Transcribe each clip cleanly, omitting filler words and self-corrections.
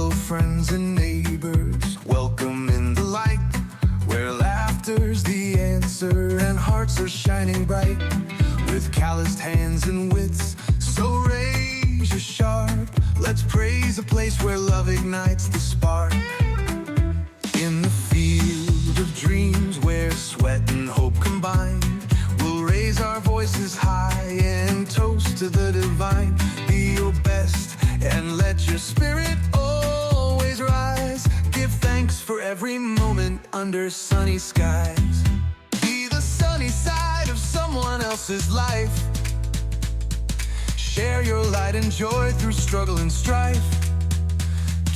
Hello, friends and neighbors. Welcome in the light, where laughter's the answer and hearts are shining bright. With calloused hands and wits, so razor sharp, let's praise a place where love ignites the spark. In the field of dreams, where sweat and hope combine, we'll raise our voices high and toast to the divine. Be your best and let your spirit always rise. Give thanks for every moment under sunny skies. Be the sunny side of someone else's life. Share your light and joy through struggle and strife.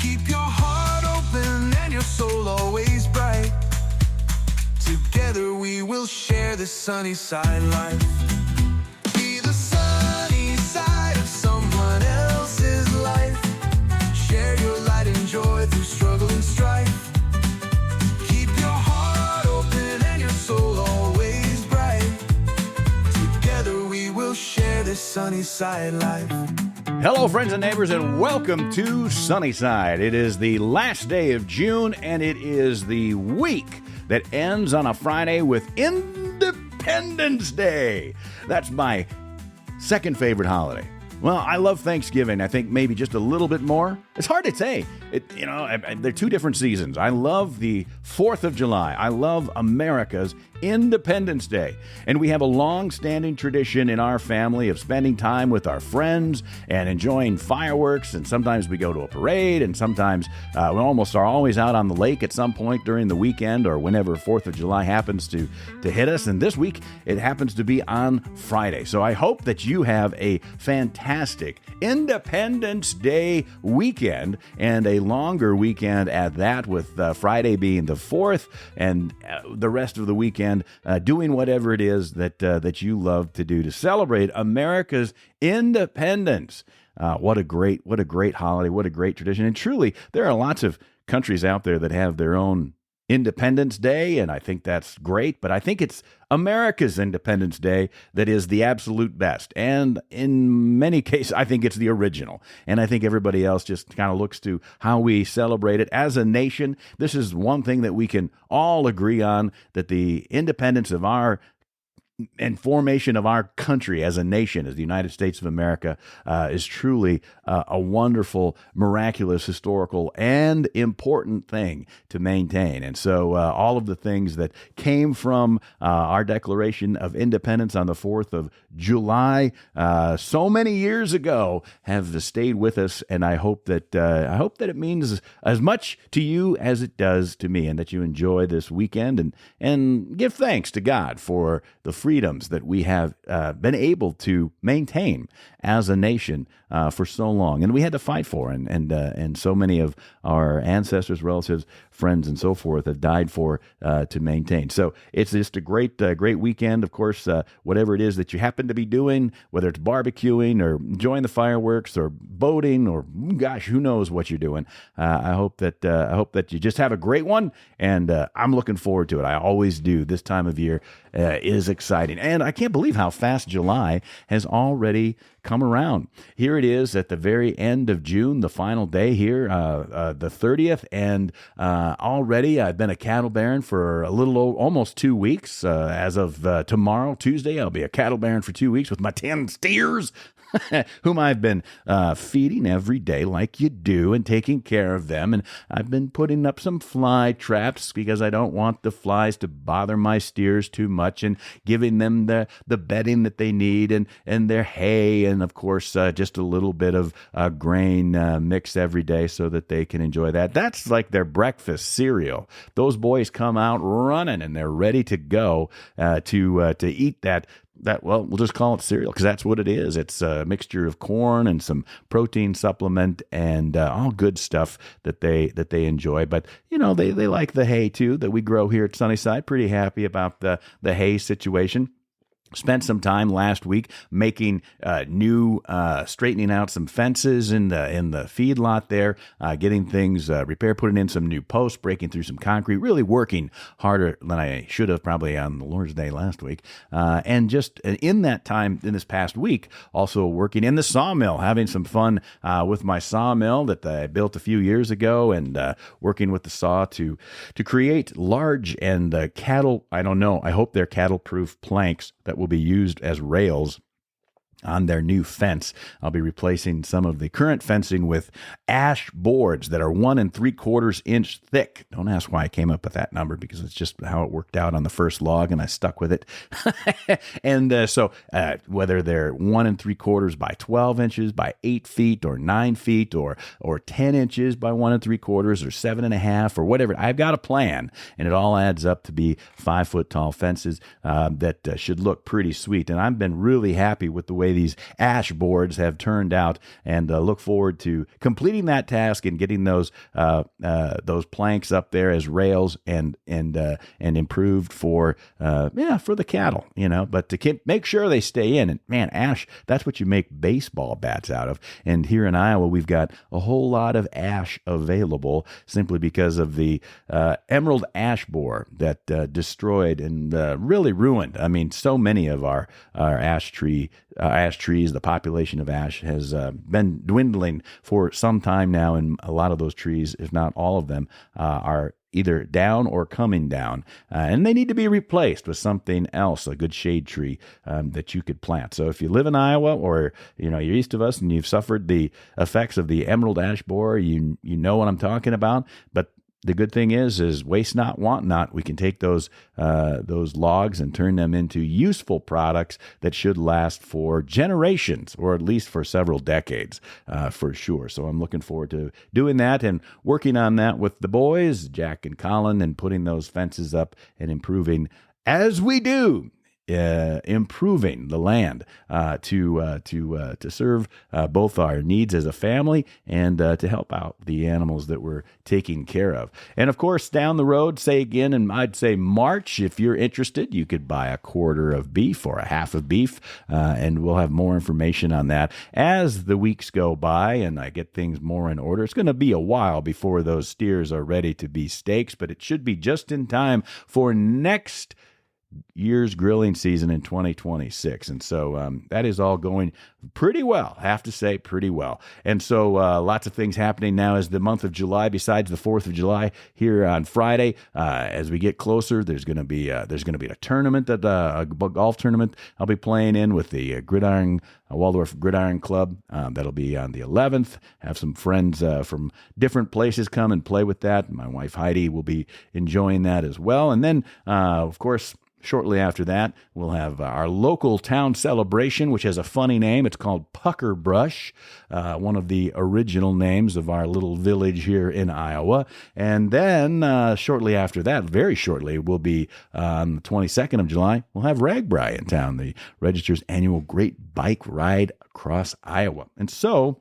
Keep your heart open and your soul always bright. Together we will share this sunny side life. Be the sunny side of someone else's life. Share your light and joy through struggle and strife. Keep your heart open and your soul always bright. Together we will share this sunny side life. Hello, friends and neighbors, and welcome to Sunnyside. It is the last day of June, and it is the week that ends on a Friday with Independence Day. That's my second favorite holiday. Well, I love Thanksgiving. I think maybe just a little bit more. It's hard to say. They're two different seasons. I love the 4th of July. I love America's Independence Day. And we have a long-standing tradition in our family of spending time with our friends and enjoying fireworks. And sometimes we go to a parade, and sometimes we almost are always out on the lake at some point during the weekend or whenever 4th of July happens to hit us. And this week, it happens to be on Friday. So I hope that you have a fantastic Independence Day weekend, and a longer weekend at that, with Friday being the 4th, and the rest of the weekend doing whatever it is that you love to do to celebrate America's independence. What a great holiday, what a great tradition. And truly, there are lots of countries out there that have their own Independence Day, and I think that's great, but I think it's America's Independence Day that is the absolute best. And in many cases, I think it's the original. And I think everybody else just kind of looks to how we celebrate it as a nation. This is one thing that we can all agree on, that the independence of our and formation of our country as a nation, as the United States of America, is truly a wonderful, miraculous, historical, and important thing to maintain. And so all of the things that came from our Declaration of Independence on the 4th of July so many years ago have stayed with us, and I hope that it means as much to you as it does to me, and that you enjoy this weekend and give thanks to God for the freedoms that we have been able to maintain as a nation for so long, and we had to fight for, and so many of our ancestors, relatives, friends, and so forth have died for to maintain. So it's just a great weekend. Of course, whatever it is that you happen to be doing, whether it's barbecuing or enjoying the fireworks or boating or gosh, who knows what you're doing. I hope that you just have a great one, and I'm looking forward to it. I always do. This time of year is exciting, and I can't believe how fast July has already come around. Here it is at the very end of June, the final day here, the 30th, and already I've been a cattle baron for a little almost 2 weeks. As of tomorrow, Tuesday, I'll be a cattle baron for 2 weeks with my 10 steers, whom I've been feeding every day like you do, and taking care of them. And I've been putting up some fly traps because I don't want the flies to bother my steers too much, and giving them the bedding that they need, and their hay, and of course just a little bit of grain mix every day so that they can enjoy that. That's like their breakfast cereal. Those boys come out running, and they're ready to go to eat that, well, we'll just call it cereal because that's what it is. It's a mixture of corn and some protein supplement and all good stuff that they enjoy. But, they like the hay too that we grow here at Sunnyside. Pretty happy about the hay situation. Spent some time last week making straightening out some fences in the feedlot there, getting things repaired, putting in some new posts, breaking through some concrete, really working harder than I should have probably on the Lord's Day last week. And just in that time, in this past week, also working in the sawmill, having some fun with my sawmill that I built a few years ago, and working with the saw to create large and cattle, I don't know, I hope they're cattle-proof planks that will be used as rails on their new fence. I'll be replacing some of the current fencing with ash boards that are 1 3/4 inch thick. Don't ask why I came up with that number, because it's just how it worked out on the first log and I stuck with it. And so whether they're 1 3/4 by 12 inches by 8 feet or 9 feet or 10 inches by 1 3/4 or 7.5 or whatever, I've got a plan, and it all adds up to be 5-foot tall fences that should look pretty sweet. And I've been really happy with the way these ash boards have turned out, and look forward to completing that task and getting those planks up there as rails and improved for the cattle, but to make sure they stay in. And man, ash, that's what you make baseball bats out of. And here in Iowa, we've got a whole lot of ash available simply because of the emerald ash borer that destroyed and really ruined. I mean, so many of our ash trees, the population of ash has been dwindling for some time now, and a lot of those trees, if not all of them, are either down or coming down, and they need to be replaced with something else, a good shade tree that you could plant. So if you live in Iowa, or you're east of us and you've suffered the effects of the emerald ash borer, you know what I'm talking about. But the good thing is waste not, want not. We can take those logs and turn them into useful products that should last for generations, or at least for several decades, for sure. So I'm looking forward to doing that and working on that with the boys, Jack and Colin, and putting those fences up and improving as we do. Improving the land to serve both our needs as a family and to help out the animals that we're taking care of. And of course, down the road, and I'd say March, if you're interested, you could buy a quarter of beef or a half of beef, and we'll have more information on that as the weeks go by and I get things more in order. It's going to be a while before those steers are ready to be steaks, but it should be just in time for next year's grilling season in 2026. And so that is all going pretty well, have to say, pretty well. And so lots of things happening now as the month of July, besides the 4th of July here on Friday. As we get closer, there's going to be a tournament, a golf tournament I'll be playing in with the Waldorf Gridiron Club. That'll be on the 11th. Have some friends from different places come and play with that. My wife Heidi will be enjoying that as well. And then, of course, shortly after that, we'll have our local town celebration, which has a funny name. It's called Pucker Brush, one of the original names of our little village here in Iowa. And then shortly after that, very shortly, we'll be on the 22nd of July, we'll have Ragbri in town, the Register's annual Great Bike Ride across Iowa. And so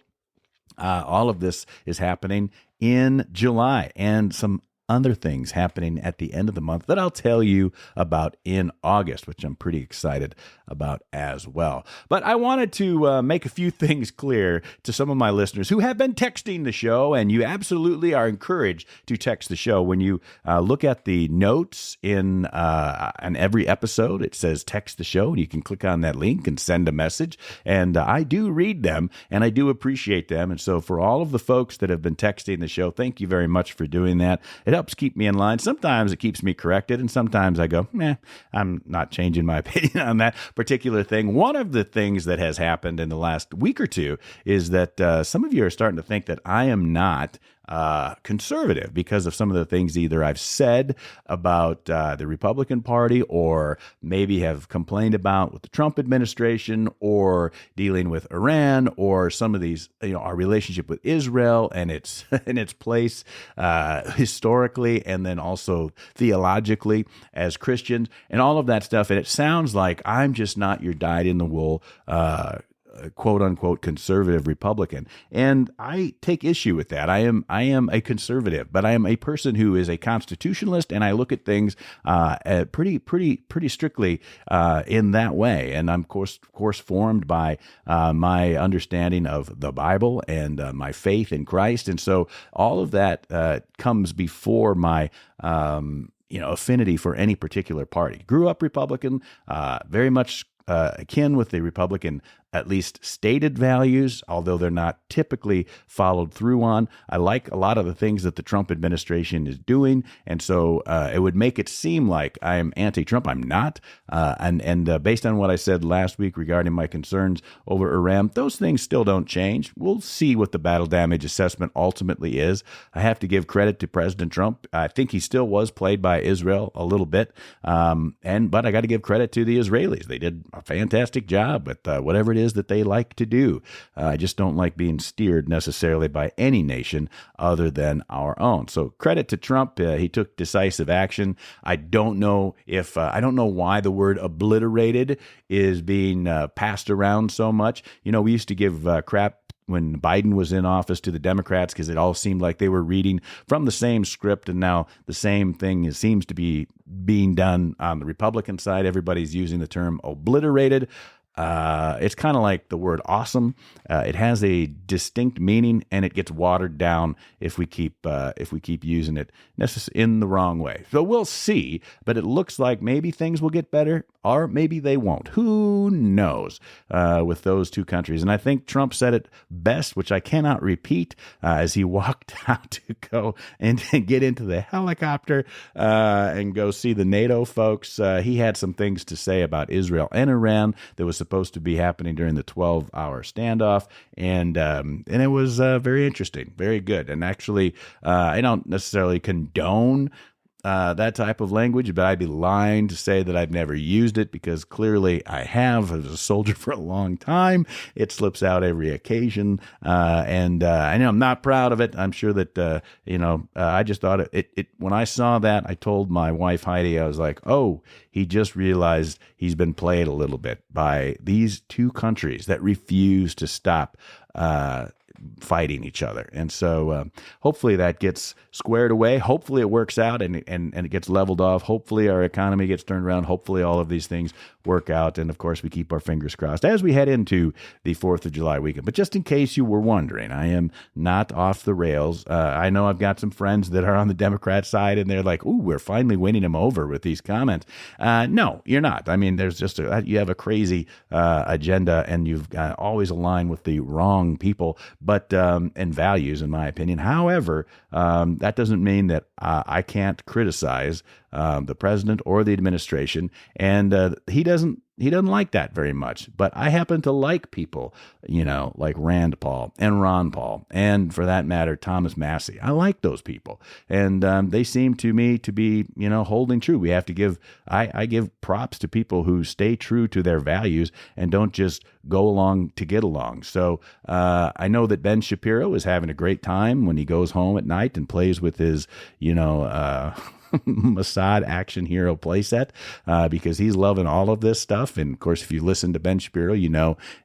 all of this is happening in July, and some other things happening at the end of the month that I'll tell you about in August, which I'm pretty excited about as well. But I wanted to make a few things clear to some of my listeners who have been texting the show, and you absolutely are encouraged to text the show. When you look at the notes in every episode, it says text the show, and you can click on that link and send a message, and I do read them, and I do appreciate them. And so for all of the folks that have been texting the show, thank you very much for doing that. It helps keep me in line. Sometimes it keeps me corrected, and sometimes I go, I'm not changing my opinion on that particular thing. One of the things that has happened in the last week or two is that some of you are starting to think that I am not conservative because of some of the things either I've said about the Republican Party, or maybe have complained about with the Trump administration, or dealing with Iran, or some of these, our relationship with Israel and its place historically, and then also theologically as Christians, and all of that stuff. And it sounds like I'm just not your dyed-in-the-wool quote unquote conservative Republican. And I take issue with that. I am a conservative, but I am a person who is a constitutionalist, and I look at things pretty strictly in that way. And I'm of course formed by my understanding of the Bible and my faith in Christ. And so all of that comes before my affinity for any particular party. Grew up Republican, very much akin with the Republican, at least stated values, although they're not typically followed through on. I like a lot of the things that the Trump administration is doing, and so it would make it seem like I am anti-Trump. I'm not, and based on what I said last week regarding my concerns over Iran, those things still don't change. We'll see what the battle damage assessment ultimately is. I have to give credit to President Trump. I think he still was played by Israel a little bit, but I got to give credit to the Israelis. They did a fantastic job with whatever it is that they like to do. I just don't like being steered necessarily by any nation other than our own. So credit to Trump. He took decisive action. I don't know why the word obliterated is being passed around so much. We used to give crap when Biden was in office to the Democrats because it all seemed like they were reading from the same script, and now the same thing seems to be being done on the Republican side. Everybody's using the term obliterated. It's kind of like the word awesome. It has a distinct meaning, and it gets watered down if we keep using it in the wrong way. So we'll see, but it looks like maybe things will get better, or maybe they won't. Who knows with those two countries? And I think Trump said it best, which I cannot repeat, as he walked out to go and get into the helicopter and go see the NATO folks. He had some things to say about Israel and Iran that was supposed to be happening during the 12-hour standoff, and it was very interesting, very good. And actually, I don't necessarily condone that type of language, but I'd be lying to say that I've never used it, because clearly I have. As a soldier for a long time, it slips out every occasion, and I know I'm not proud of it. I'm sure that I just thought it when I saw that, I told my wife Heidi, I was like, oh, he just realized he's been played a little bit by these two countries that refuse to stop fighting each other. And so hopefully that gets squared away. Hopefully it works out and it gets leveled off. Hopefully our economy gets turned around. Hopefully all of these things work out. And of course, we keep our fingers crossed as we head into the 4th of July weekend. But just in case you were wondering, I am not off the rails. I know I've got some friends that are on the Democrat side, and they're like, ooh, we're finally winning them over with these comments. No, you're not. I mean, there's just you have a crazy agenda, and you've always aligned with the wrong people, but and values, in my opinion. However, that doesn't mean that I can't criticize the president or the administration, and he doesn't like that very much. But I happen to like people, like Rand Paul and Ron Paul, and for that matter, Thomas Massie. I like those people, and they seem to me to be, holding true. We have to give, I give props to people who stay true to their values and don't just go along to get along. So I know that Ben Shapiro is having a great time when he goes home at night and plays with his, Mossad action hero playset, because he's loving all of this stuff. And of course, if you listen to Ben Shapiro,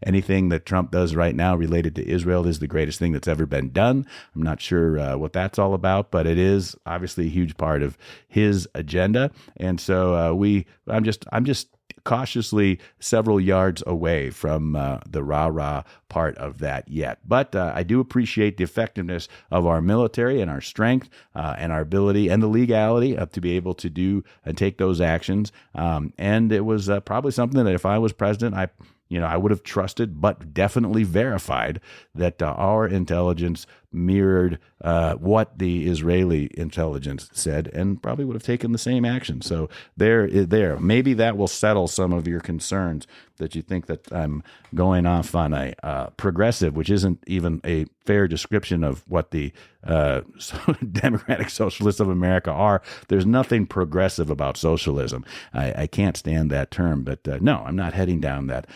anything that Trump does right now related to Israel is the greatest thing that's ever been done. I'm not sure what that's all about, but it is obviously a huge part of his agenda. And so I'm just cautiously several yards away from the rah-rah part of that yet. But I do appreciate the effectiveness of our military and our strength and our ability and the legality to be able to do and take those actions. And it was probably something that if I was president, I would have trusted, but definitely verified that our intelligence mirrored what the Israeli intelligence said, and probably would have taken the same action. So there, maybe that will settle some of your concerns that you think that I'm going off on a progressive, which isn't even a fair description of what the Democratic Socialists of America are. There's nothing progressive about socialism. I can't stand that term, but no, I'm not heading down that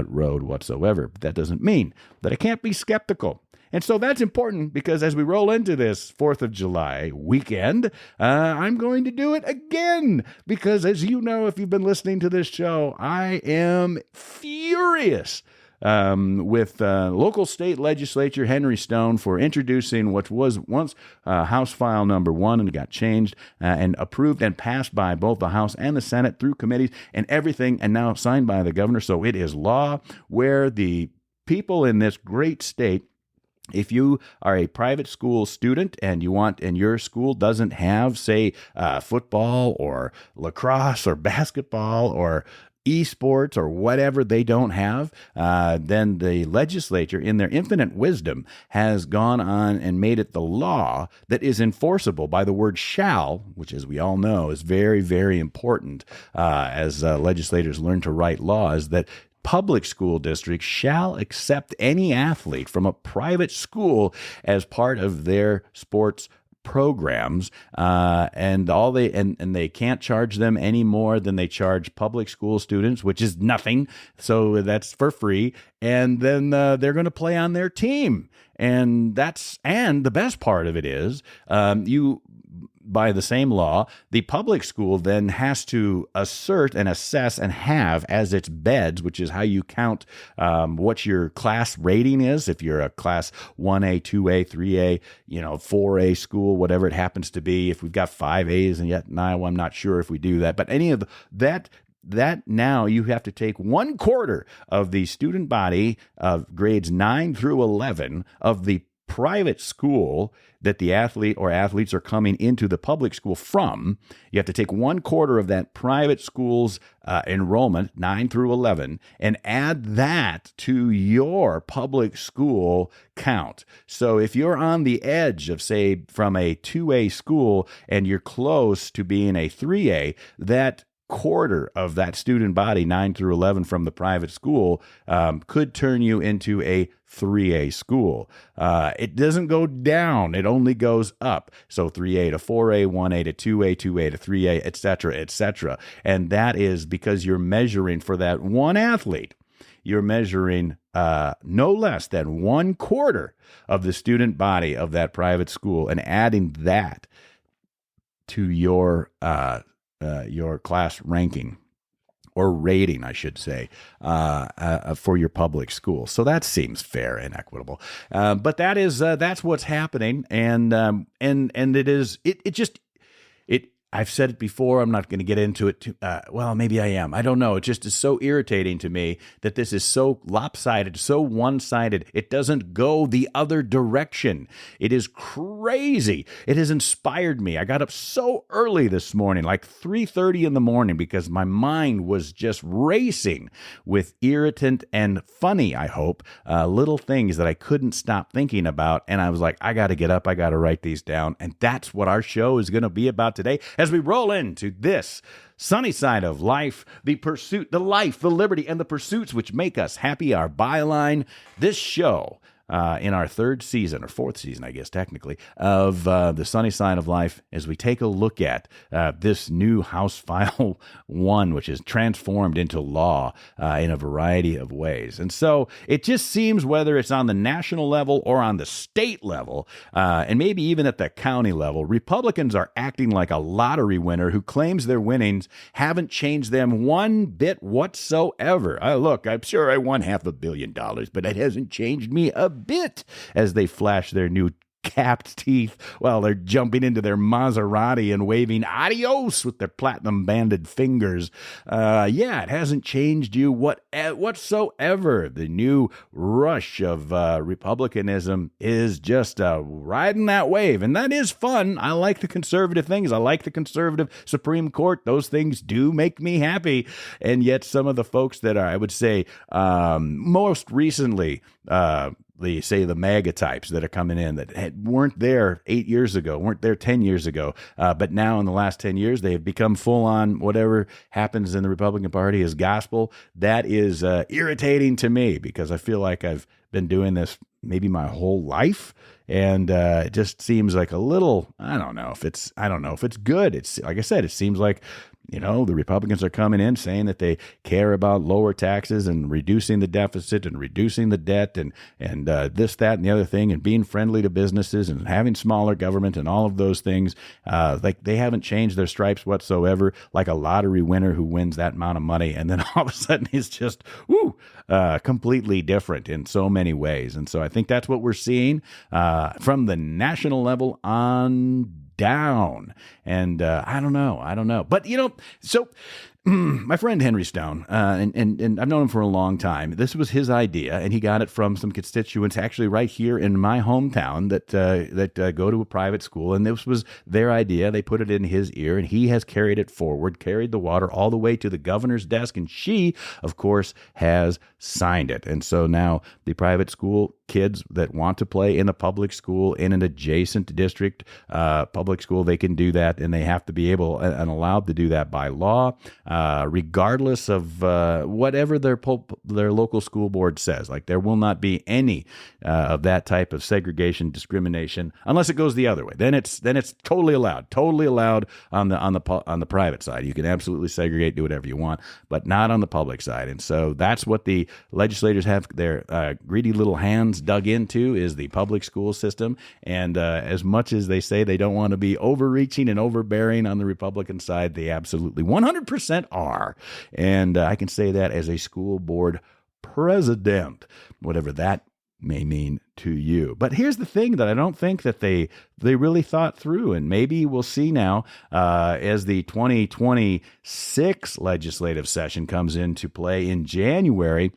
road whatsoever. But that doesn't mean that I can't be skeptical. And so that's important, because as we roll into this 4th of July weekend, I'm going to do it again. Because as you know, if you've been listening to this show, I am furious with local state legislature Henry Stone for introducing what was once House File number 1 and got changed and approved and passed by both the House and the Senate through committees and everything, and now signed by the governor. So it is law, where the people in this great state, if you are a private school student and your school doesn't have, say, football or lacrosse or basketball or esports or whatever they don't have, then the legislature, in their infinite wisdom, has gone on and made it the law that is enforceable by the word shall, which, as we all know, is very, very important as legislators learn to write laws, that public school districts shall accept any athlete from a private school as part of their sports programs, and they can't charge them any more than they charge public school students, which is nothing. So that's for free, and then they're going to play on their team, and the best part of it is by the same law, the public school then has to assert and assess and have as its beds, which is how you count what your class rating is. If you're a class 1A, 2A, 3A, 4A school, whatever it happens to be. If we've got 5As and yet now I'm not sure if we do that. But any of that now you have to take 1/4 of the student body of grades 9 through 11 of the private school that the athlete or athletes are coming into the public school from. You have to take 1/4 of that private school's enrollment, 9 through 11, and add that to your public school count. So if you're on the edge of, say, from a 2A school and you're close to being a 3A, that quarter of that student body, 9 through 11 from the private school, could turn you into a 3A school. It doesn't go down. It only goes up. So 3A to 4A, 1A to 2A, 2A to 3A, et cetera, et cetera. And that is because you're measuring for that one athlete. You're measuring no less than 1/4 of the student body of that private school and adding that to your class ranking, or rating, I should say, for your public school. So that seems fair and equitable. But that's what's happening, and I've said it before. I'm not going to get into it well, maybe I am. I don't know. It just is so irritating to me that this is so lopsided, so one-sided. It doesn't go the other direction. It is crazy. It has inspired me. I got up so early this morning, like 3:30 in the morning, because my mind was just racing with irritant and funny, I hope, little things that I couldn't stop thinking about. And I was like, I got to get up. I got to write these down. And that's what our show is going to be about today, as we roll into this sunny side of life, the pursuit, the life, the liberty, and the pursuits which make us happy, our byline. This show, in our 3rd season, or 4th season, I guess, technically, of the sunny side of life, as we take a look at this new House File 1, which is transformed into law in a variety of ways. And so it just seems, whether it's on the national level or on the state level, and maybe even at the county level, Republicans are acting like a lottery winner who claims their winnings haven't changed them one bit whatsoever. Look, I'm sure I won $500 million, but it hasn't changed me a bit, as they flash their new capped teeth while they're jumping into their Maserati and waving adios with their platinum banded fingers. It hasn't changed you whatsoever. The new rush of republicanism is just riding that wave, and that is fun. I like the conservative things. I like the conservative Supreme Court. Those things do make me happy. And yet some of the folks that are, I would say, most recently, the MAGA types that are coming in that weren't there 8 years ago, weren't there 10 years ago, but now in the last 10 years, they have become full on whatever happens in the Republican Party is gospel. That is irritating to me, because I feel like I've been doing this maybe my whole life. And it just seems like a little, I don't know if it's good. It's like I said, it seems like The Republicans are coming in saying that they care about lower taxes and reducing the deficit and reducing the debt and this, that, and the other thing, and being friendly to businesses and having smaller government and all of those things. Like they haven't changed their stripes whatsoever, like a lottery winner who wins that amount of money. And then all of a sudden it's just, completely different in so many ways. And so I think that's what we're seeing from the national level on down. And I don't know. But, so my friend Henry Stone, and I've known him for a long time. This was his idea, and he got it from some constituents actually right here in my hometown that go to a private school. And this was their idea. They put it in his ear, and he has carried it forward, carried the water all the way to the governor's desk. And she, of course, has signed it. And so now the private school kids that want to play in a public school in an adjacent district public school, they can do that, and they have to be able and allowed to do that by law. Regardless of whatever their local school board says. Like there will not be any of that type of segregation, discrimination, unless it goes the other way. Then it's totally allowed on the private side. You can absolutely segregate, do whatever you want, but not on the public side. And so that's what the legislators have their greedy little hands dug into, is the public school system. And as much as they say they don't want to be overreaching and overbearing on the Republican side, they absolutely 100% are. And I can say that as a school board president, whatever that may mean to you. But here's the thing that I don't think that they really thought through, and maybe we'll see now as the 2026 legislative session comes into play in January.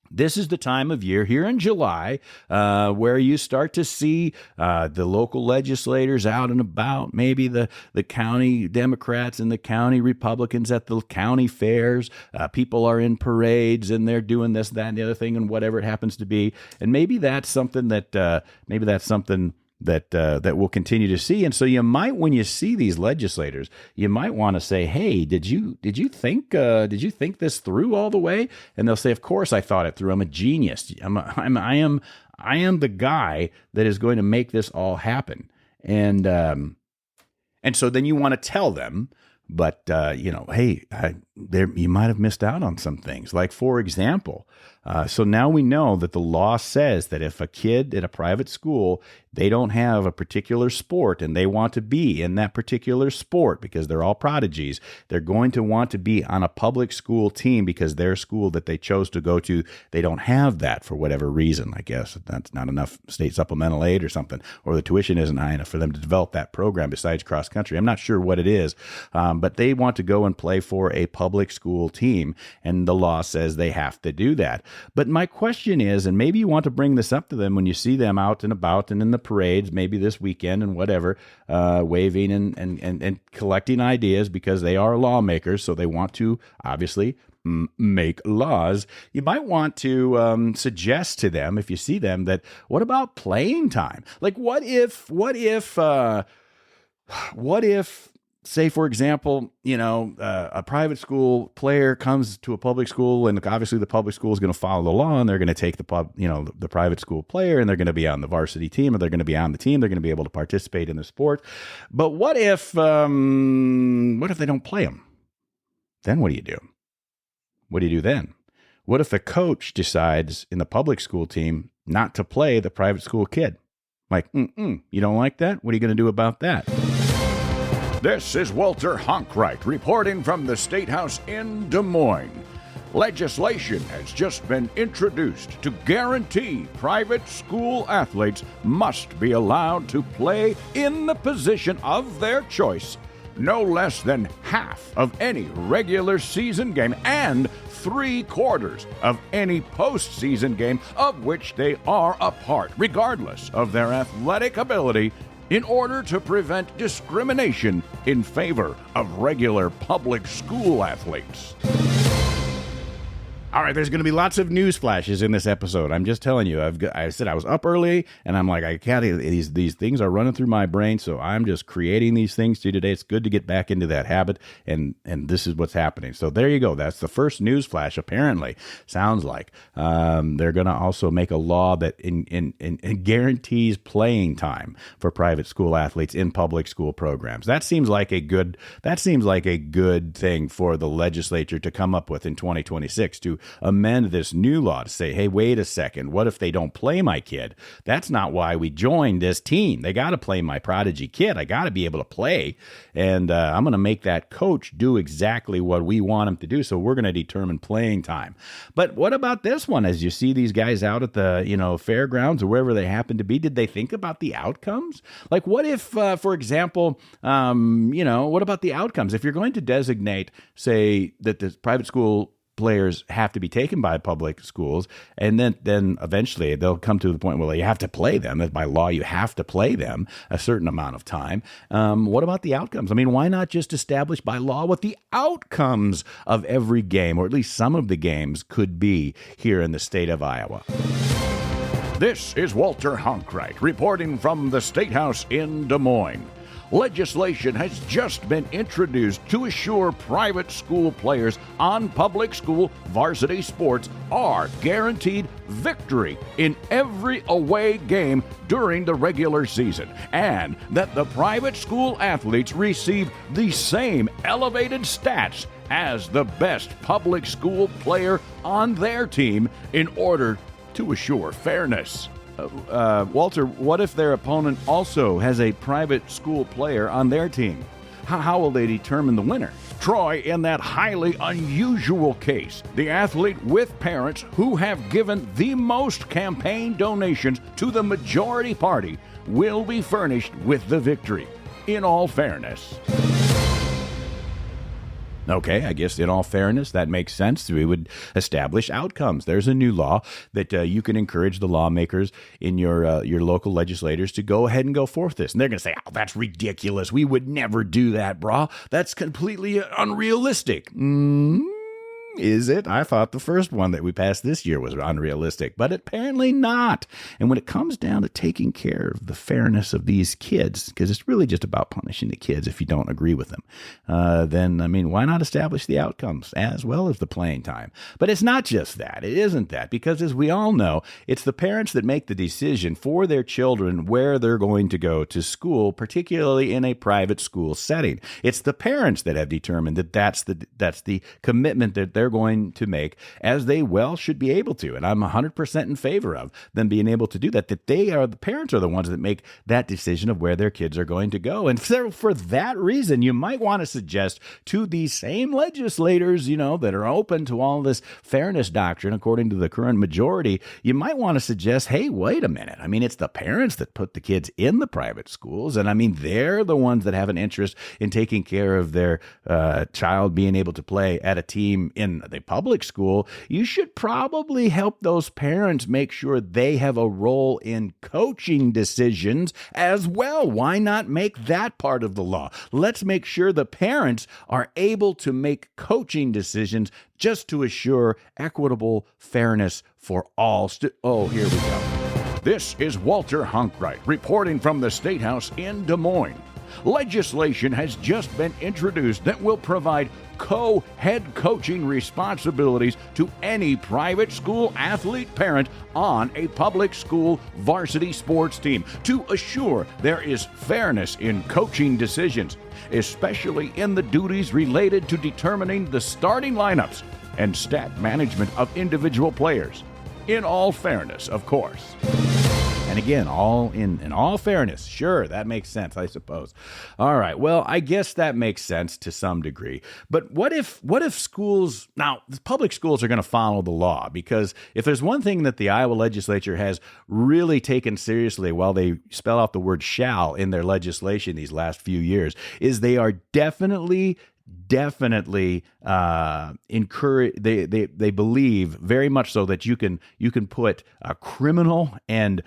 This is the time of year here in July where you start to see the local legislators out and about, maybe the county Democrats and the county Republicans at the county fairs. People are in parades and they're doing this, that, and the other thing, and whatever it happens to be. And maybe that's something that that we'll continue to see. And so you might, when you see these legislators, you might want to say, "Hey, did you think this through all the way?" And they'll say, "Of course I thought it through. I'm a genius. I am the guy that is going to make this all happen." And so then you want to tell them, but hey, you might have missed out on some things. Like, for example, so now we know that the law says that if a kid at a private school, they don't have a particular sport and they want to be in that particular sport because they're all prodigies, they're going to want to be on a public school team because their school that they chose to go to, they don't have that for whatever reason. I guess that's not enough state supplemental aid or something, or the tuition isn't high enough for them to develop that program besides cross country. I'm not sure what it is, but they want to go and play for a public school team, and the law says they have to do that. But my question is, and maybe you want to bring this up to them when you see them out and about and in the parades, maybe this weekend and whatever, waving and collecting ideas, because they are lawmakers, so they want to obviously make laws. You might want to suggest to them, if you see them, that what about playing time? Like, what if say, for example, a private school player comes to a public school, and obviously the public school is going to follow the law, and they're going to take the private school player, and they're going to be on the varsity team, or they're going to be on the team. They're going to be able to participate in the sport. But what if they don't play them? Then what do you do? What do you do then? What if a coach decides in the public school team not to play the private school kid? Like, you don't like that? What are you going to do about that? This is Walter Honkright reporting from the State House in Des Moines. Legislation has just been introduced to guarantee private school athletes must be allowed to play in the position of their choice no less than half of any regular season game and 3/4 of any postseason game of which they are a part, regardless of their athletic ability, in order to prevent discrimination in favor of regular public school athletes. All right, there's going to be lots of news flashes in this episode. I'm just telling you. I said I was up early, and I'm like, I can't. These things are running through my brain, so I'm just creating these things to you today. It's good to get back into that habit, and this is what's happening. So there you go. That's the first news flash. Apparently, sounds like they're going to also make a law that in guarantees playing time for private school athletes in public school programs. That seems like a good thing for the legislature to come up with in 2026 to amend this new law to say, hey, wait a second, what if they don't play my kid? That's not why we joined this team. They got to play my prodigy kid. I got to be able to play, and I'm going to make that coach do exactly what we want him to do, so we're going to determine playing time. But what about this one? As you see these guys out at the fairgrounds or wherever they happen to be, did they think about the outcomes? Like, what if, for example, what about the outcomes? If you're going to designate, say, that the private school players have to be taken by public schools, and then eventually they'll come to the point where you have to play them. By law, you have to play them a certain amount of time. What about the outcomes? I mean, why not just establish by law what the outcomes of every game, or at least some of the games, could be here in the state of Iowa? This is Walter Honkright reporting from the State House in Des Moines. Legislation has just been introduced to assure private school players on public school varsity sports are guaranteed victory in every away game during the regular season, and that the private school athletes receive the same elevated stats as the best public school player on their team in order to assure fairness. Walter, what if their opponent also has a private school player on their team? How will they determine the winner? Troy, in that highly unusual case, the athlete with parents who have given the most campaign donations to the majority party will be furnished with the victory, in all fairness. Okay, I guess in all fairness, that makes sense. We would establish outcomes. There's a new law that you can encourage the lawmakers in your local legislators to go ahead and go forth this. And they're going to say, oh, that's ridiculous. We would never do that, brah. That's completely unrealistic. Is it? I thought the first one that we passed this year was unrealistic, but apparently not. And when it comes down to taking care of the fairness of these kids, because it's really just about punishing the kids if you don't agree with them, then, why not establish the outcomes as well as the playing time? But it's not just that. It isn't that, because as we all know, it's the parents that make the decision for their children where they're going to go to school, particularly in a private school setting. It's the parents that have determined that that's the commitment that they're going to make, as they well should be able to. And I'm 100% in favor of them being able to do that, the parents are the ones that make that decision of where their kids are going to go. And for that reason, you might want to suggest to these same legislators, that are open to all this fairness doctrine, according to the current majority, you might want to suggest, hey, wait a minute. It's the parents that put the kids in the private schools. And they're the ones that have an interest in taking care of their child being able to play at a team in the public school. You should probably help those parents make sure they have a role in coaching decisions as well. Why not make that part of the law? Let's make sure the parents are able to make coaching decisions just to assure equitable fairness for all. Here we go. This is Walter Honkright reporting from the State House in Des Moines. Legislation has just been introduced that will provide co-head coaching responsibilities to any private school athlete parent on a public school varsity sports team to assure there is fairness in coaching decisions, especially in the duties related to determining the starting lineups and stat management of individual players. In all fairness, of course. And again, in all fairness, sure, that makes sense, I suppose. All right, well, I guess that makes sense to some degree. But what if schools, now, the public schools are going to follow the law, because if there's one thing that the Iowa legislature has really taken seriously while they spell out the word shall in their legislation these last few years, is they are definitely definitely encourage. They believe very much so that you can put criminal and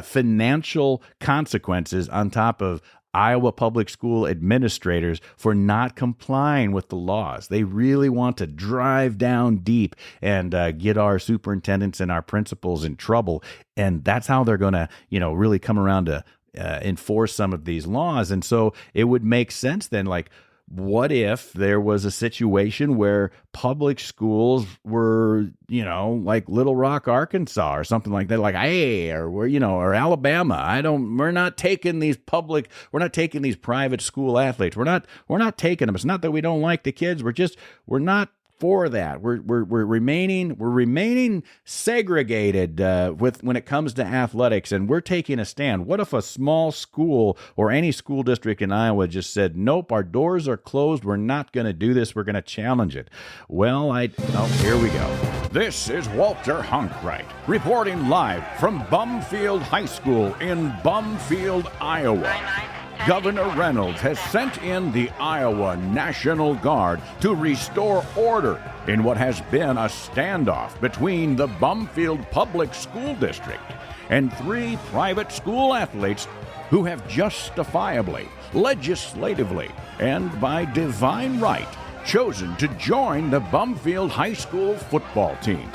financial consequences on top of Iowa public school administrators for not complying with the laws. They really want to drive down deep and get our superintendents and our principals in trouble. And that's how they're going to, really come around to enforce some of these laws. And so it would make sense then, like, what if there was a situation where public schools were, like Little Rock, Arkansas or something like that, like, hey, or or Alabama. We're not taking these private school athletes. We're not taking them. It's not that we don't like the kids. We're not for that. We're remaining segregated when it comes to athletics, and we're taking a stand. What if a small school or any school district in Iowa just said, nope, our doors are closed. We're not going to do this. We're going to challenge it. Well, here we go. This is Walter Honkright reporting live from Bumfield High School in Bumfield, Iowa. Governor Reynolds has sent in the Iowa National Guard to restore order in what has been a standoff between the Bumfield Public School District and 3 private school athletes who have justifiably, legislatively, and by divine right chosen to join the Bumfield High School football team.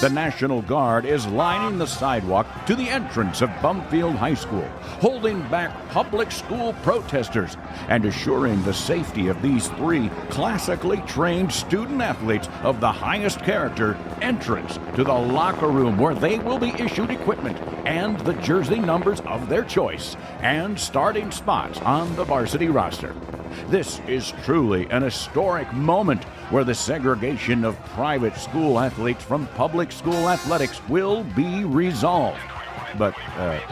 The National Guard is lining the sidewalk to the entrance of Bumfield High School, holding back public school protesters and assuring the safety of these 3 classically trained student athletes of the highest character entrance to the locker room, where they will be issued equipment and the jersey numbers of their choice and starting spots on the varsity roster. This is truly an historic moment where the segregation of private school athletes from public school athletics will be resolved. But,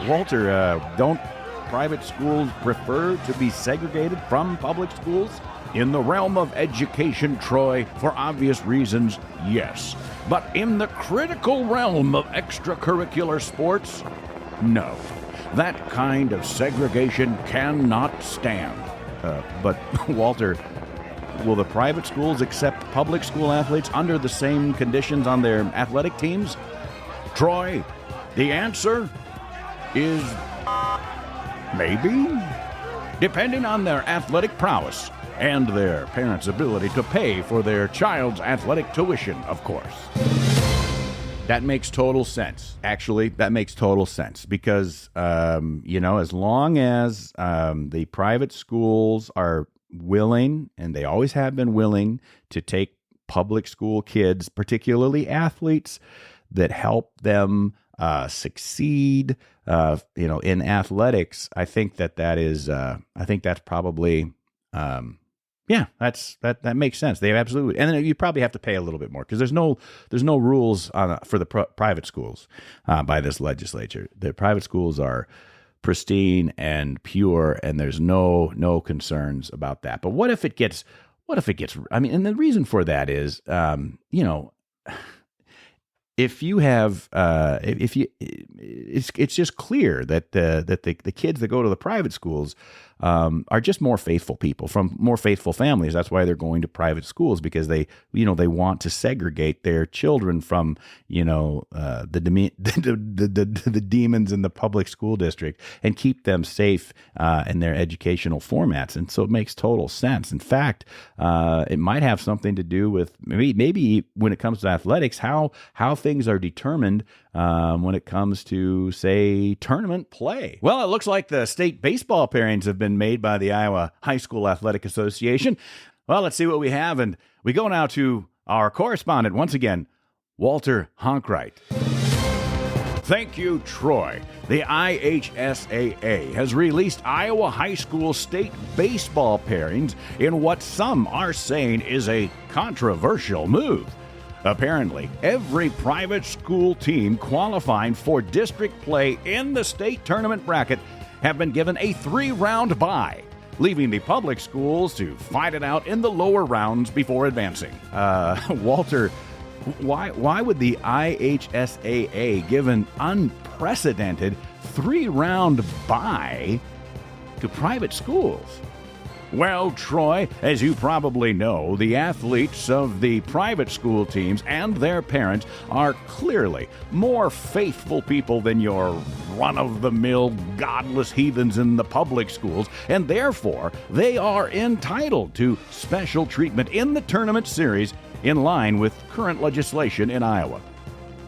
Walter, don't private schools prefer to be segregated from public schools? In the realm of education, Troy, for obvious reasons, yes. But in the critical realm of extracurricular sports, no. That kind of segregation cannot stand. But, Walter, will the private schools accept public school athletes under the same conditions on their athletic teams? Troy, the answer is maybe, depending on their athletic prowess and their parents' ability to pay for their child's athletic tuition, of course. That makes total sense. Actually, that makes total sense because, as long as the private schools are willing, and they always have been willing, to take public school kids, particularly athletes, that help them succeed, in athletics, I think that is, I think that's probably, that makes sense. They absolutely, and then you probably have to pay a little bit more because there's no rules for the private schools by this legislature. The private schools are pristine and pure, and there's no concerns about that. But what if it gets? I mean, and the reason for that is, if you have, it's just clear that the kids that go to the private schools are just more faithful people from more faithful families. That's why they're going to private schools, because they want to segregate their children from the demons in the public school district and keep them safe in their educational formats. And so it makes total sense. In fact, it might have something to do with maybe when it comes to athletics, how things are determined when it comes to, say, tournament play. Well, it looks like the state baseball pairings have been made by the Iowa High School Athletic Association. Well, let's see what we have, and we go now to our correspondent once again, Walter Honkright. Thank you, Troy. The IHSAA has released Iowa high school state baseball pairings in what some are saying is a controversial move. Apparently, every private school team qualifying for district play in the state tournament bracket have been given a 3-round bye, leaving the public schools to fight it out in the lower rounds before advancing. Walter, why would the IHSAA give an unprecedented 3-round bye to private schools? Well, Troy, as you probably know, the athletes of the private school teams and their parents are clearly more faithful people than your run-of-the-mill godless heathens in the public schools, and therefore they are entitled to special treatment in the tournament series in line with current legislation in Iowa.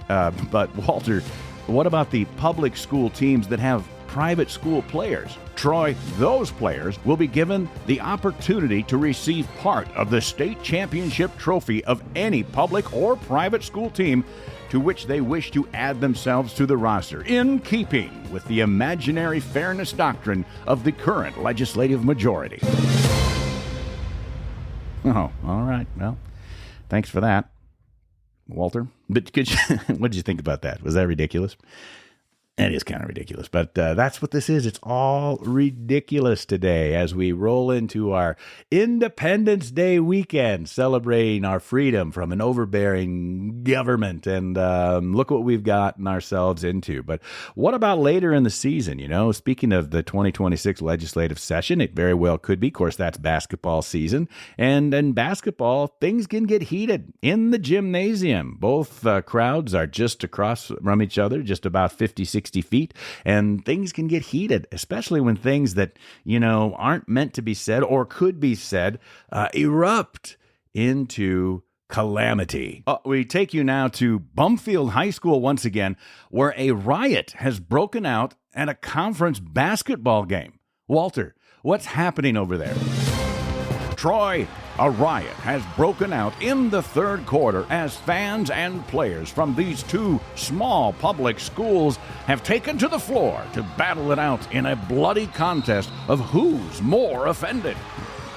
But, Walter, what about the public school teams that have private school players? Troy, those players will be given the opportunity to receive part of the state championship trophy of any public or private school team to which they wish to add themselves to the roster, in keeping with the imaginary fairness doctrine of the current legislative majority. Oh, all right. Well, thanks for that, Walter. But what did you think about that? Was that ridiculous? It is kind of ridiculous, but that's what this is. It's all ridiculous today as we roll into our Independence Day weekend, celebrating our freedom from an overbearing government. And look what we've gotten ourselves into. But what about later in the season? You know, speaking of the 2026 legislative session, it very well could be. Of course, that's basketball season. And in basketball, things can get heated in the gymnasium. Both crowds are just across from each other, just about 50, 60 feet, and things can get heated, especially when things that, you know, aren't meant to be said or could be said erupt into calamity. We take you now to Bumfield High School once again, where a riot has broken out at a conference basketball game. Walter, what's happening over there? Troy, a riot has broken out in the third quarter as fans and players from these two small public schools have taken to the floor to battle it out in a bloody contest of who's more offended.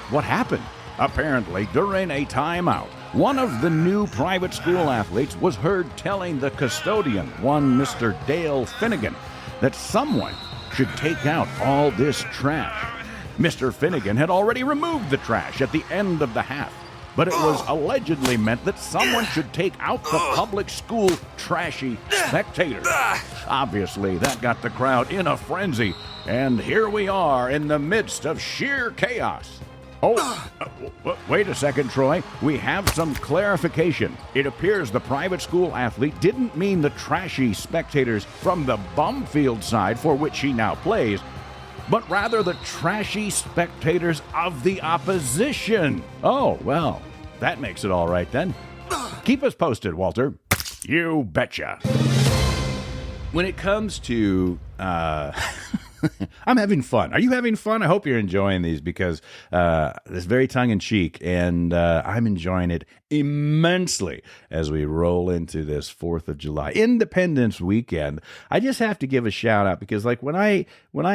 What happened? Apparently, during a timeout, one of the new private school athletes was heard telling the custodian, one Mr. Dale Finnegan, that someone should take out all this trash. Mr. Finnegan had already removed the trash at the end of the half, but it was allegedly meant that someone should take out the public school trashy spectators. Obviously, that got the crowd in a frenzy, and here we are in the midst of sheer chaos. Wait a second, Troy. We have some clarification. It appears the private school athlete didn't mean the trashy spectators from the Bumfield side for which he now plays, but rather the trashy spectators of the opposition. Oh, well, that makes it all right then. Keep us posted, Walter. You betcha. When it comes to, I'm having fun. Are you having fun? I hope you're enjoying these because it's very tongue-in-cheek, and I'm enjoying it immensely as we roll into this 4th of July Independence weekend. I just have to give a shout out because, like, when I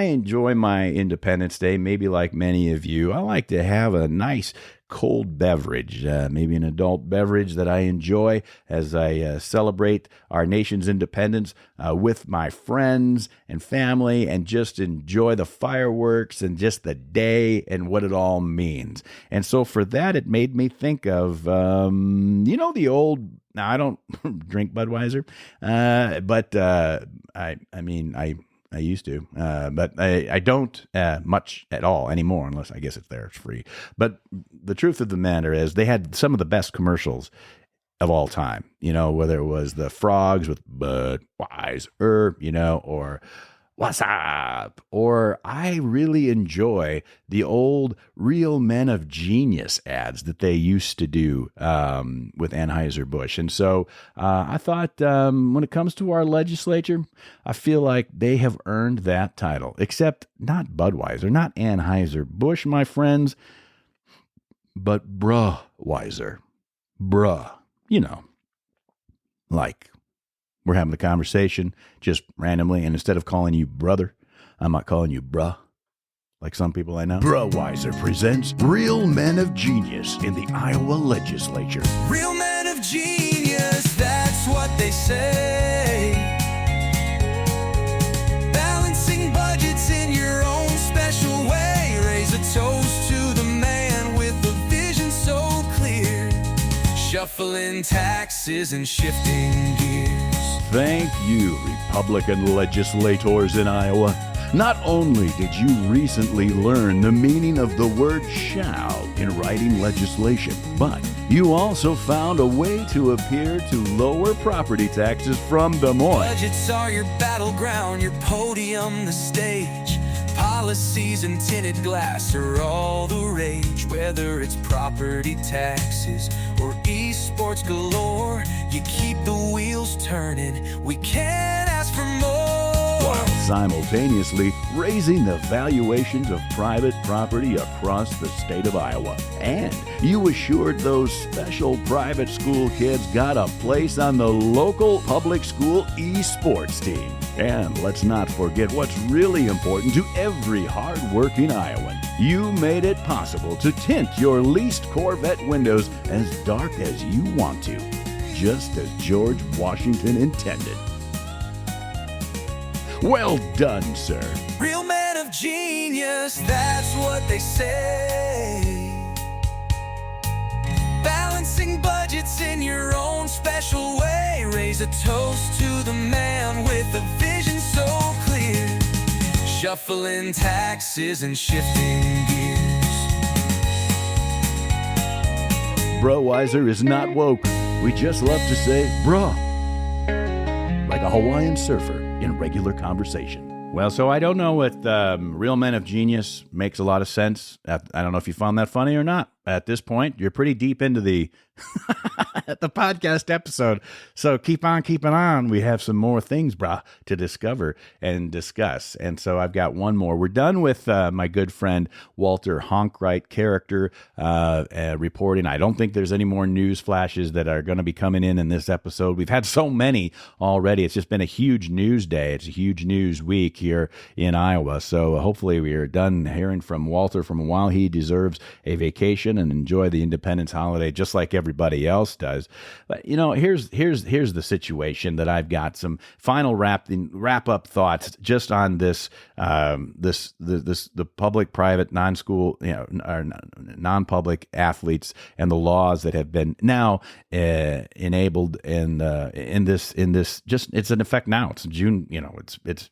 enjoy my Independence Day, maybe like many of you, I like to have a nice cold beverage, maybe an adult beverage that I enjoy as I celebrate our nation's independence with my friends and family, and just enjoy the fireworks and just the day and what it all means. And so for that, it made me think of, the old, now I don't drink Budweiser, but I used to, but I don't much at all anymore, unless I guess it's there, it's free. But the truth of the matter is they had some of the best commercials of all time, whether it was the frogs with Budweiser, or what's up? Or I really enjoy the old Real Men of Genius ads that they used to do with Anheuser-Busch. And so I thought when it comes to our legislature, I feel like they have earned that title, except not Budweiser, not Anheuser-Busch, my friends, but Bruhweiser. Like we're having the conversation just randomly, and instead of calling you brother, I'm not calling you bruh, like some people I know. Bruhweiser presents Real Men of Genius in the Iowa legislature. Real men of genius, that's what they say. Balancing budgets in your own special way. Raise a toast to the man with a vision so clear. Shuffling taxes and shifting gears. Thank you, Republican legislators in Iowa. Not only did you recently learn the meaning of the word shall in writing legislation, but you also found a way to appear to lower property taxes from Des Moines. Budgets are your battleground, your podium, the stage. Policies and tinted glass are all the rage. Whether it's property taxes or esports galore, you keep the wheels turning. We can't ask for more. While simultaneously raising the valuations of private property across the state of Iowa. And you assured those special private school kids got a place on the local public school esports team. And let's not forget what's really important to every hard-working Iowan. You made it possible to tint your leased Corvette windows as dark as you want to, just as George Washington intended. Well done, sir. Real man of genius, that's what they say. Balancing budgets in your own special way. Raise a toast to the man with a vision so clear. Shuffling taxes and shifting gears. Bruhweiser is not woke. We just love to say, bruh. Like a Hawaiian surfer in regular conversation. Well, so I don't know what Real Men of Genius makes a lot of sense. I don't know if you found that funny or not. At this point, you're pretty deep into the the podcast episode. So keep on keeping on. We have some more things, brah, to discover and discuss. And so I've got one more. We're done with my good friend Walter Honkright character reporting. I don't think there's any more news flashes that are going to be coming in this episode. We've had so many already. It's just been a huge news day. It's a huge news week here in Iowa. So hopefully we are done hearing from Walter from a while. He deserves a vacation and enjoy the Independence holiday just like everybody else does. But here's the situation that I've got some final wrap up thoughts just on this the public private non-school or non-public athletes and the laws that have been now enabled in this just it's in effect now. It's June,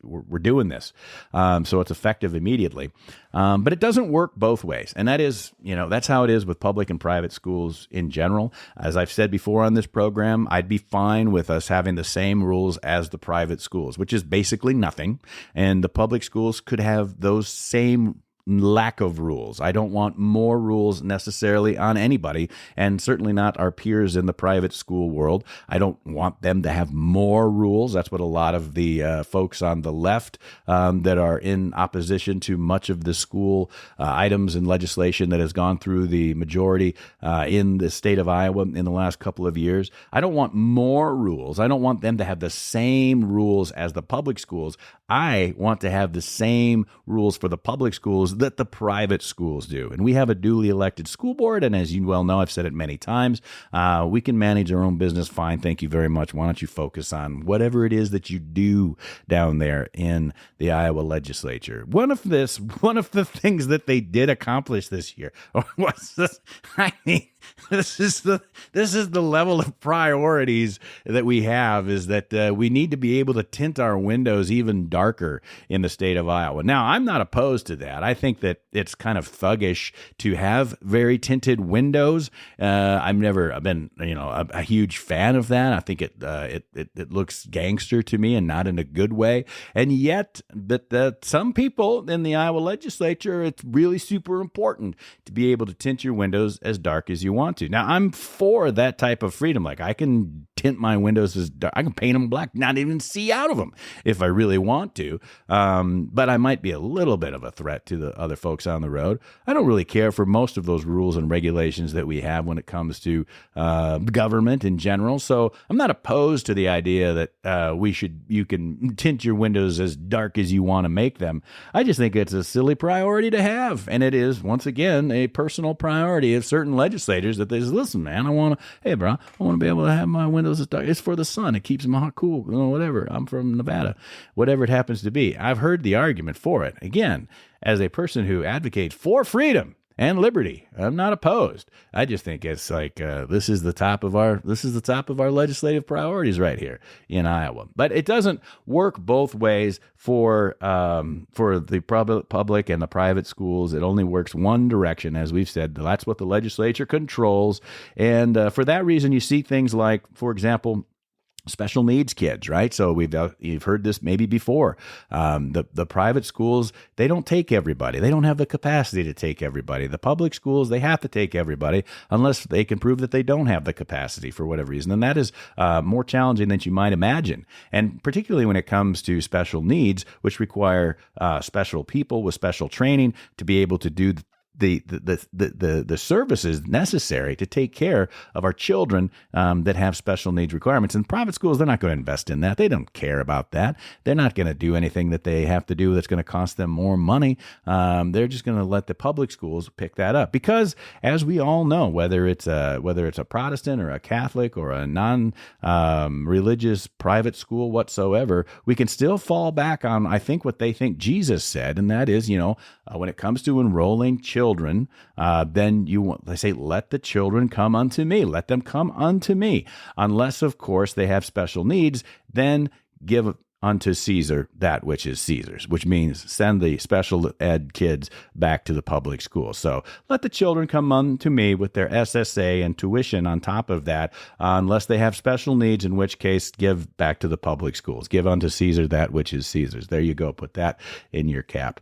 we're doing this. So it's effective immediately. But it doesn't work both ways. And that is, that's how it is with public and private schools in general. As I've said before on this program, I'd be fine with us having the same rules as the private schools, which is basically nothing. And the public schools could have those same lack of rules. I don't want more rules necessarily on anybody, and certainly not our peers in the private school world. I don't want them to have more rules. That's what a lot of the folks on the left that are in opposition to much of the school items and legislation that has gone through the majority in the state of Iowa in the last couple of years. I don't want more rules. I don't want them to have the same rules as the public schools. I want to have the same rules for the public schools that the private schools do. And we have a duly elected school board, and as you well know, I've said it many times, we can manage our own business fine. Thank you very much. Why don't you focus on whatever it is that you do down there in the Iowa legislature? One of the things that they did accomplish this year was this. This is the level of priorities that we have, is that we need to be able to tint our windows even darker in the state of Iowa. Now, I'm not opposed to that. I think that it's kind of thuggish to have very tinted windows. I've never been, a huge fan of that. I think it looks gangster to me and not in a good way. And yet, but some people in the Iowa legislature, it's really super important to be able to tint your windows as dark as you want to. Now, I'm for that type of freedom. Like, I can tint my windows as dark. I can paint them black, not even see out of them if I really want to. But I might be a little bit of a threat to the other folks on the road. I don't really care for most of those rules and regulations that we have when it comes to government in general. So I'm not opposed to the idea that you can tint your windows as dark as you want to make them. I just think it's a silly priority to have. And it is, once again, a personal priority of certain legislators that they just, listen, man, I want to be able to have my windows as dark. It's for the sun. It keeps them hot, cool, whatever. I'm from Nevada, whatever it happens to be. I've heard the argument for it. Again, as a person who advocates for freedom and liberty. I'm not opposed. I just think it's like this is the top of our legislative priorities right here in Iowa. But it doesn't work both ways for the public and the private schools. It only works one direction, as we've said. That's what the legislature controls, and for that reason, you see things like, for example, special needs kids, right? So you've heard this maybe before. The private schools, they don't take everybody. They don't have the capacity to take everybody. The public schools, they have to take everybody unless they can prove that they don't have the capacity for whatever reason. And that is more challenging than you might imagine. And particularly when it comes to special needs, which require special people with special training to be able to do the services necessary to take care of our children that have special needs requirements. And private schools, they're not going to invest in that. They don't care about that. They're not going to do anything that they have to do that's going to cost them more money. They're just going to let the public schools pick that up, because, as we all know, whether it's a Protestant or a Catholic or a non-religious private school whatsoever, we can still fall back on, I think, what they think Jesus said, and that is, when it comes to enrolling children, then they say, let the children come unto me. Let them come unto me. Unless, of course, they have special needs, then give unto Caesar that which is Caesar's, which means send the special ed kids back to the public school. So let the children come unto me with their SSA and tuition on top of that, unless they have special needs, in which case give back to the public schools. Give unto Caesar that which is Caesar's. There you go. Put that in your cap.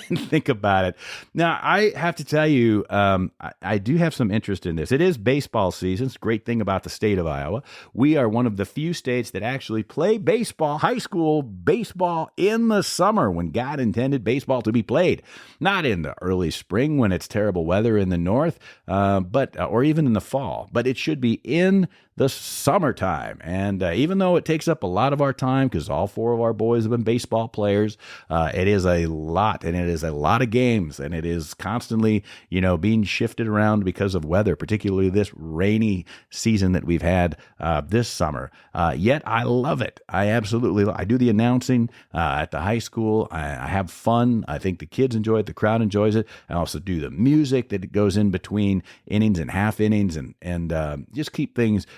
And think about it. Now, I have to tell you, I do have some interest in this. It is baseball season. It's a great thing about the state of Iowa. We are one of the few states that actually play baseball, high school baseball, in the summer when God intended baseball to be played. Not in the early spring when it's terrible weather in the north, or even in the fall. But it should be in the summertime. And even though it takes up a lot of our time, because all four of our boys have been baseball players, it is a lot, and it is a lot of games, and it is constantly, being shifted around because of weather, particularly this rainy season that we've had this summer. Yet I love it. I do the announcing at the high school. I have fun. I think the kids enjoy it. The crowd enjoys it. I also do the music that goes in between innings and half innings, and just keep things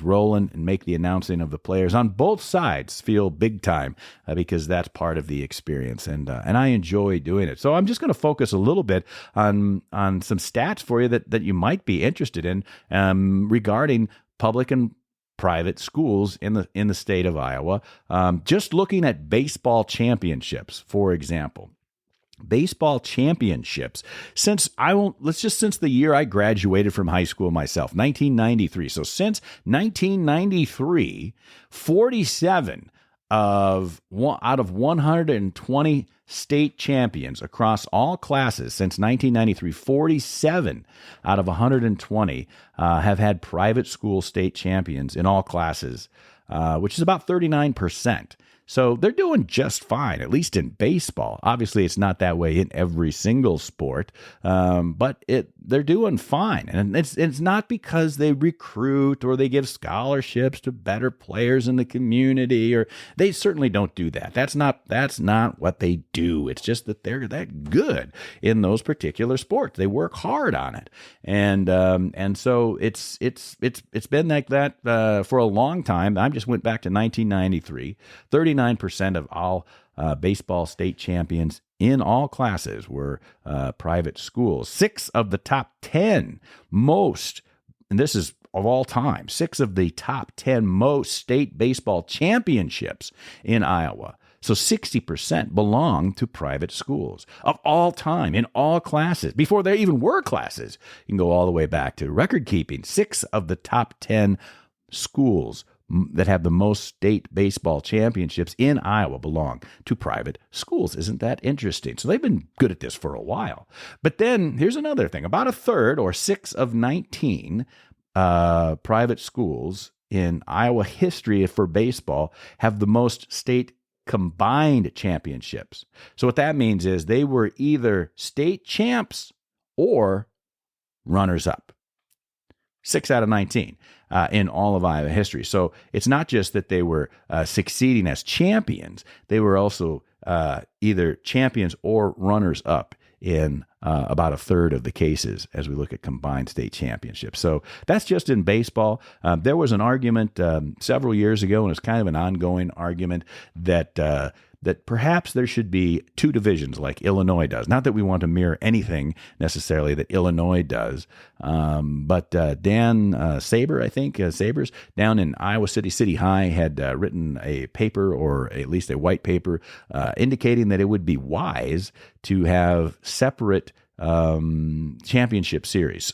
rolling and make the announcing of the players on both sides feel big time, because that's part of the experience, and I enjoy doing it. So I'm just going to focus a little bit on some stats for you that you might be interested in regarding public and private schools in the state of Iowa. Just looking at baseball championships, for example. Baseball championships since the year I graduated from high school myself, 1993. So since 1993, 47 out of 120 state champions across all classes since 1993, 47 out of 120 have had private school state champions in all classes, which is about 39%. So they're doing just fine, at least in baseball. Obviously, it's not that way in every single sport, but they're doing fine. And it's not because they recruit or they give scholarships to better players in the community, or they certainly don't do that. That's not what they do. It's just that they're that good in those particular sports. They work hard on it, and so it's been like that for a long time. I just went back to 1993. 39% of all baseball state champions in all classes were private schools. 6 of the top 10 most, and this is of all time, 6 of the top 10 most state baseball championships in Iowa. So 60% belong to private schools of all time, in all classes, before there even were classes. You can go all the way back to record keeping. 6 of the top 10 schools that have the most state baseball championships in Iowa belong to private schools. Isn't that interesting? So they've been good at this for a while. But then here's another thing. About a third, or 6 of 19 private schools in Iowa history for baseball have the most state combined championships. So what that means is they were either state champs or runners-up. 6 out of 19 in all of Iowa history. So it's not just that they were succeeding as champions, they were also either champions or runners-up in about a third of the cases as we look at combined state championships. So that's just in baseball. There was an argument several years ago, and it's kind of an ongoing argument that that perhaps there should be two divisions like Illinois does. Not that we want to mirror anything necessarily that Illinois does, but Dan Saber, I think, Sabers, down in Iowa City High had written a paper, or at least a white paper, indicating that it would be wise to have separate championship series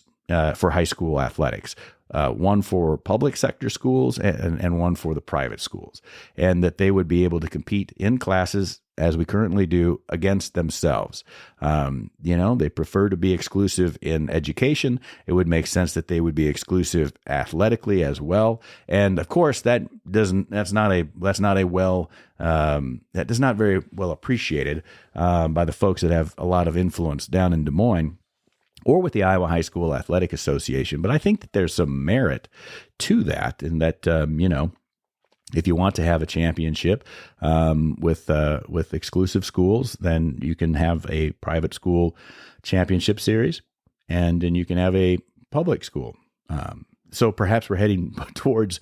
for high school athletics. One for public sector schools and one for the private schools, and that they would be able to compete in classes as we currently do against themselves. They prefer to be exclusive in education. It would make sense that they would be exclusive athletically as well. And of course, that does not very well appreciated by the folks that have a lot of influence down in Des Moines, or with the Iowa High School Athletic Association. But I think that there's some merit to that, in that, if you want to have a championship with exclusive schools, then you can have a private school championship series, and then you can have a public school. So perhaps we're heading towards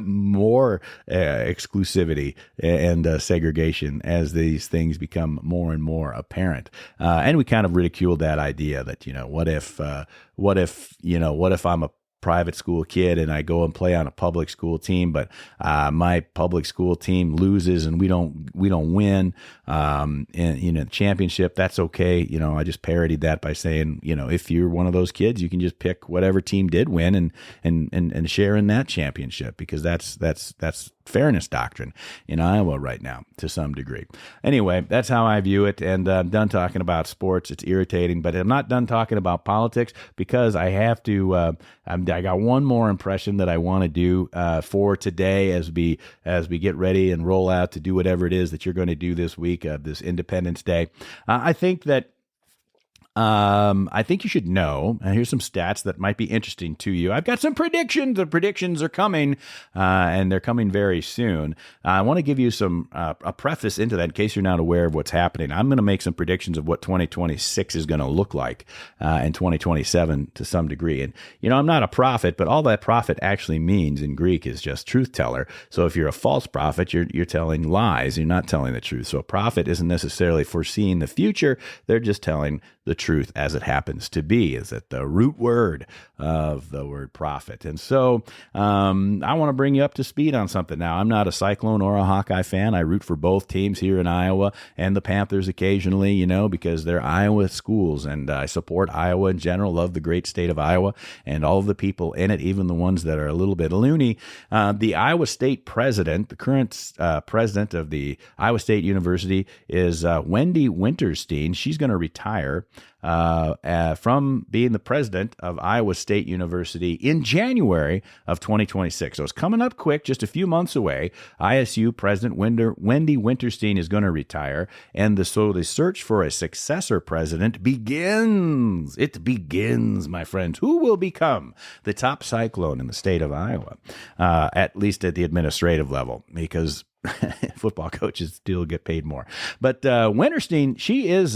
more exclusivity and segregation as these things become more and more apparent. And we kind of ridiculed that idea that, what if I'm a private school kid and I go and play on a public school team, but my public school team loses and we don't win in the championship. That's okay. I just parodied that by saying, if you're one of those kids, you can just pick whatever team did win and share in that championship, because that's fairness doctrine in Iowa right now to some degree. Anyway, that's how I view it, and I'm done talking about sports. It's irritating, but I'm not done talking about politics, because I have to. I got one more impression that I want to do for today as we get ready and roll out to do whatever it is that you're going to do this week, this Independence Day. I think you should know, and here's some stats that might be interesting to you. I've got some predictions. The predictions are coming, and they're coming very soon. I want to give you a preface into that in case you're not aware of what's happening. I'm going to make some predictions of what 2026 is going to look like, and 2027 to some degree. And, I'm not a prophet, but all that prophet actually means in Greek is just truth teller. So if you're a false prophet, you're telling lies. You're not telling the truth. So a prophet isn't necessarily foreseeing the future. They're just telling the truth as it happens to be. Is that the root word of the word prophet? And so I want to bring you up to speed on something. Now, I'm not a Cyclone or a Hawkeye fan. I root for both teams here in Iowa, and the Panthers occasionally, because they're Iowa schools, and I support Iowa in general. Love the great state of Iowa and all of the people in it, even the ones that are a little bit loony. The Iowa State president, the current president of the Iowa State University, is Wendy Winterstein. She's going to retire from being the president of Iowa State University in January of 2026. So it's coming up quick, just a few months away. ISU President Wendy Winterstein is going to retire, and the search for a successor president begins. It begins, my friends. Who will become the top Cyclone in the state of Iowa, at least at the administrative level, because football coaches still get paid more. But Winterstein, she is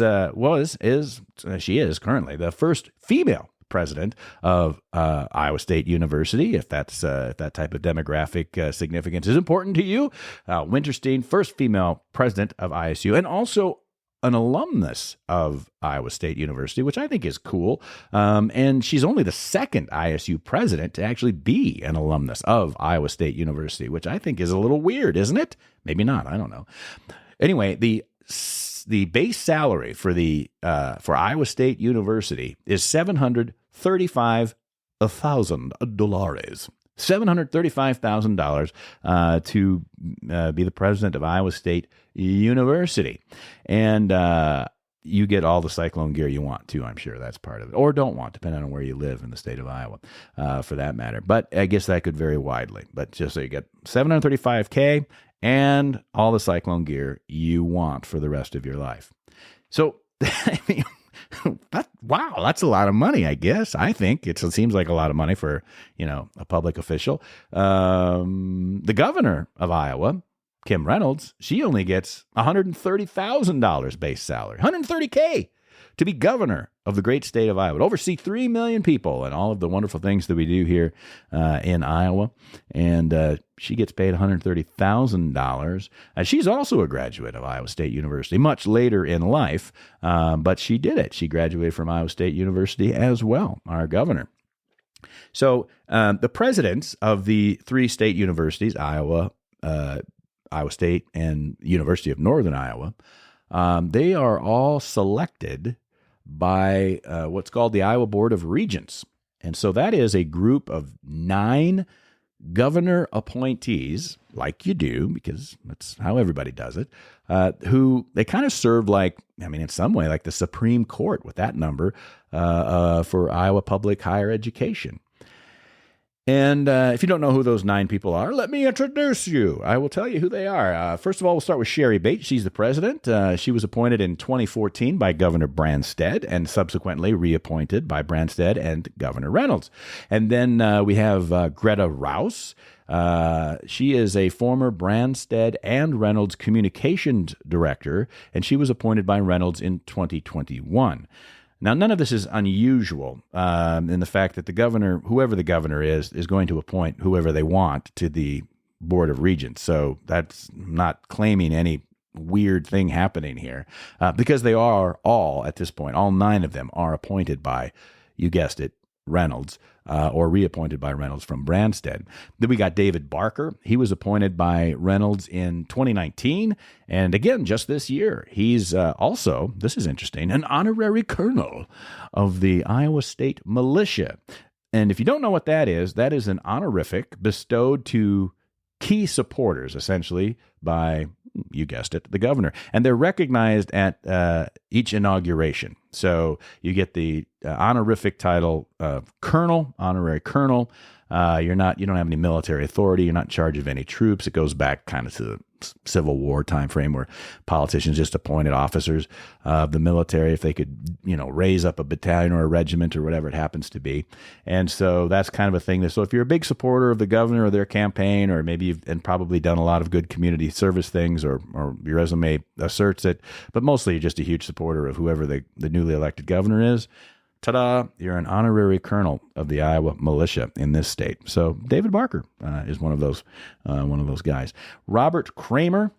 currently the first female president of Iowa State University, if that type of demographic significance is important to you. Winterstein, first female president of ISU, and also an alumnus of Iowa State University, which I think is cool. And she's only the second ISU president to actually be an alumnus of Iowa State University, which I think is a little weird, isn't it? Maybe not. I don't know. Anyway, the base salary for Iowa State University is $735,000. $735,000 to be the president of Iowa State University. And you get all the Cyclone gear you want, too. I'm sure that's part of it. Or don't want, depending on where you live in the state of Iowa, for that matter. But I guess that could vary widely. But just so you get $735K and all the Cyclone gear you want for the rest of your life. So, I mean, that's a lot of money, I guess. I think it seems like a lot of money for, a public official. The governor of Iowa, Kim Reynolds, she only gets $130,000 base salary, $130K to be governor of the great state of Iowa, to oversee 3 million people and all of the wonderful things that we do here in Iowa. And she gets paid $130,000. She's also a graduate of Iowa State University, much later in life, but she did it. She graduated from Iowa State University as well, our governor. So the presidents of the 3 state universities, Iowa State, and University of Northern Iowa, they are all selected by what's called the Iowa Board of Regents. And so that is a group of 9 governor appointees, like you do, because that's how everybody does it, who they kind of serve like, in some way, like the Supreme Court with that number for Iowa public higher education. And if you don't know who those 9 people are, let me introduce you. I will tell you who they are. First of all, we'll start with Sherry Bates. She's the president. She was appointed in 2014 by Governor Branstad and subsequently reappointed by Branstad and Governor Reynolds. And then we have Greta Rouse. She is a former Branstad and Reynolds communications director, and she was appointed by Reynolds in 2021. Now, none of this is unusual in the fact that the governor, whoever the governor is going to appoint whoever they want to the Board of Regents. So that's not claiming any weird thing happening here because they are all, at this point, all 9 of them are appointed by, you guessed it, Reynolds, or reappointed by Reynolds from Branstad. Then we got David Barker. He was appointed by Reynolds in 2019. And again, just this year, he's also, this is interesting, an honorary colonel of the Iowa State Militia. And if you don't know what that is an honorific bestowed to key supporters, essentially, by, you guessed it, the governor. And they're recognized at each inauguration. So you get the honorific title of colonel, honorary colonel. You don't have any military authority. You're not in charge of any troops. It goes back kind of to the Civil War time frame where politicians just appointed officers of the military if they could, raise up a battalion or a regiment or whatever it happens to be. And so that's kind of a thing. So if you're a big supporter of the governor or their campaign, or maybe you've probably done a lot of good community service things, or your resume asserts it, but mostly you're just a huge supporter of whoever the newly elected governor is, ta-da, you're an honorary colonel of the Iowa militia in this state. So David Barker is one of those guys. Robert Kramer,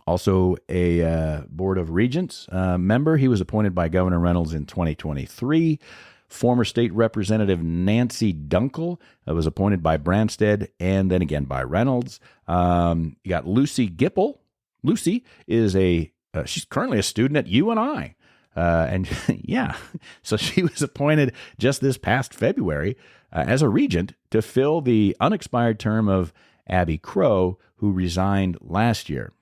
also a Board of Regents member. He was appointed by Governor Reynolds in 2023. Former State Representative Nancy Dunkel was appointed by Branstad and then again by Reynolds. You got Lucy Gipple. Lucy is she's currently a student at UNI. And yeah, so she was appointed just this past February as a regent to fill the unexpired term of Abby Crow, who resigned last year.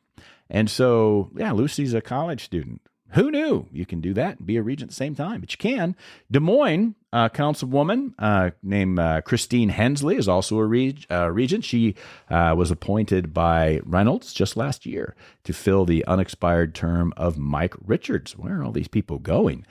And so, yeah, Lucy's a college student. Who knew you can do that and be a regent at the same time? But you can. Des Moines councilwoman named Christine Hensley is also a regent. She was appointed by Reynolds just last year to fill the unexpired term of Mike Richards. Where are all these people going?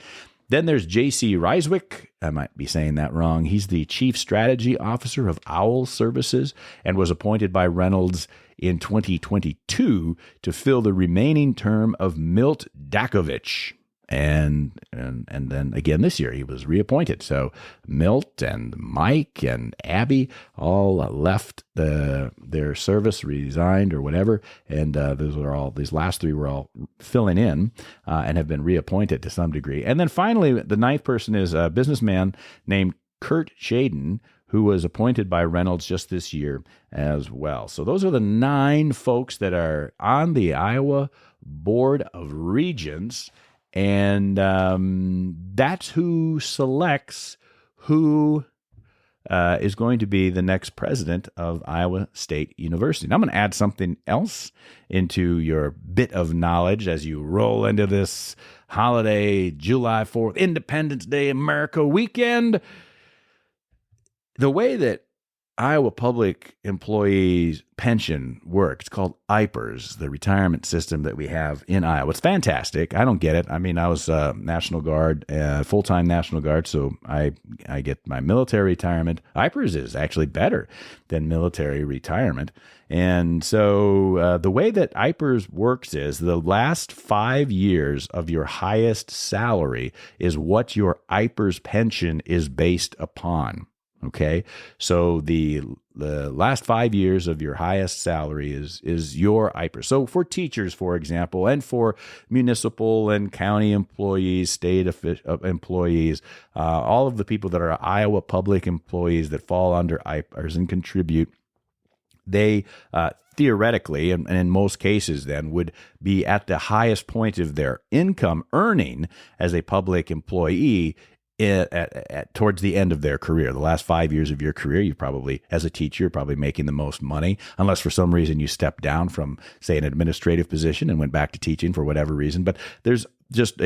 Then there's J.C. Reiswick. I might be saying that wrong. He's the Chief Strategy Officer of OWL Services and was appointed by Reynolds in 2022 to fill the remaining term of Milt Dakovich. And then again this year he was reappointed. So Milt and Mike and Abby all left their service, resigned or whatever, and these last 3 were all filling in and have been reappointed to some degree. And then finally, the 9th person is a businessman named Kurt Shaden, who was appointed by Reynolds just this year as well. So those are the 9 folks that are on the Iowa Board of Regents. And that's who selects who is going to be the next president of Iowa State University. Now, I'm going to add something else into your bit of knowledge as you roll into this holiday, July 4th, Independence Day, America weekend. The way that Iowa public employees pension work. It's called IPERS, the retirement system that we have in Iowa. It's fantastic. I don't get it. I mean, I was National Guard, full-time National Guard, so I get my military retirement. IPERS is actually better than military retirement. And so the way that IPERS works is the last 5 years of your highest salary is what your IPERS pension is based upon. Okay, so the last 5 years of your highest salary is your IPERS. So for teachers, for example, and for municipal and county employees, state employees, all of the people that are Iowa public employees that fall under IPERS and contribute, they theoretically, and in most cases then, would be at the highest point of their income earning as a public employee towards the end of their career. The last 5 years of your career, you probably, as a teacher, you're probably making the most money, unless for some reason you stepped down from, say, an administrative position and went back to teaching for whatever reason. But there's just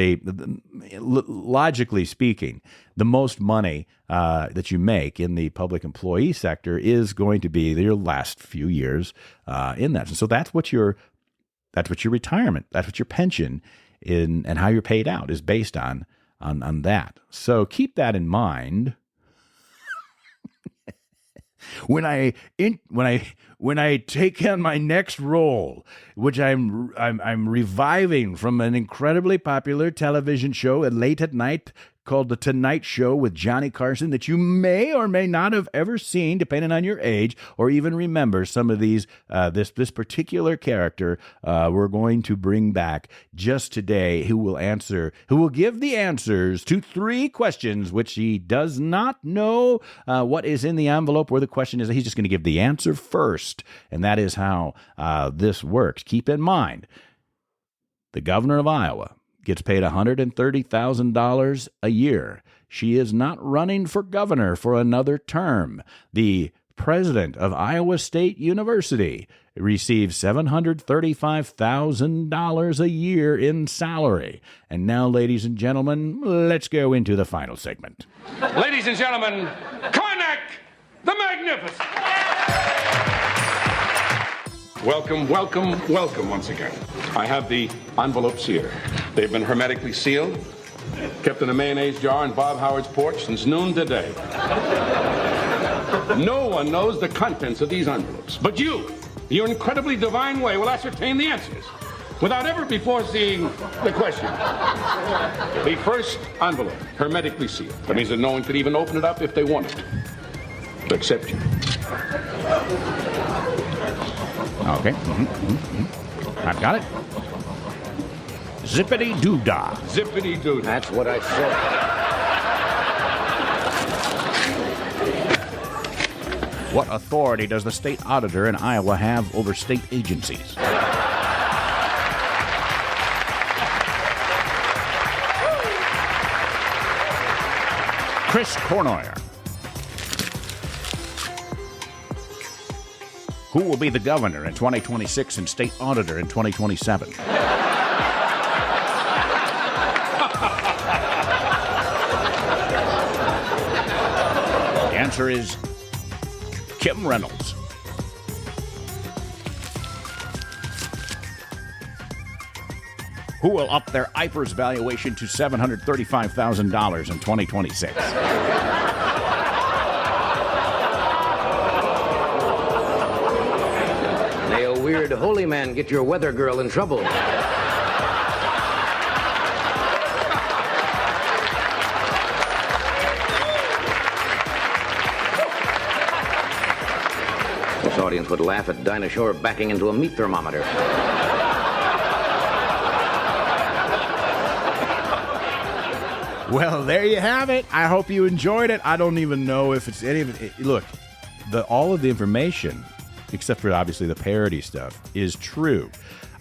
logically speaking, the most money that you make in the public employee sector is going to be your last few years in that. And so that's what your retirement, that's what your pension and how you're paid out is based on that. So keep that in mind when I take on my next role, which I'm reviving from an incredibly popular television show late at night called The Tonight Show with Johnny Carson that you may or may not have ever seen, depending on your age, or even remember some of these. This particular character we're going to bring back just today, who will give the answers to 3 questions, which he does not know what is in the envelope where the question is. He's just going to give the answer first, and that is how this works. Keep in mind, the governor of Iowa gets paid $130,000 a year. She is not running for governor for another term. The president of Iowa State University receives $735,000 a year in salary. And now, ladies and gentlemen, let's go into the final segment. Ladies and gentlemen, Karnak the Magnificent. Welcome, welcome, welcome once again. I have the envelopes here. They've been hermetically sealed, kept in a mayonnaise jar on Bob Howard's porch since noon today. No one knows the contents of these envelopes, but you, your incredibly divine way, will ascertain the answers without ever before seeing the question. The first envelope, hermetically sealed. That means that no one could even open it up if they wanted to, except you. Okay. I've got it. Zippity-doo-dah. Zippity-doo. That's what I said. What authority does the state auditor in Iowa have over state agencies? Chris Cornoyer. Who will be the governor in 2026 and state auditor in 2027? The answer is Kim Reynolds. Who will up their IPERS valuation to $735,000 in 2026? May a weird holy man get your weather girl in trouble. This audience would laugh at Dinah Shore backing into a meat thermometer. Well, there you have it. I hope you enjoyed it. I don't even know if it's any of it. Look, all of the information, except for obviously the parody stuff, is true.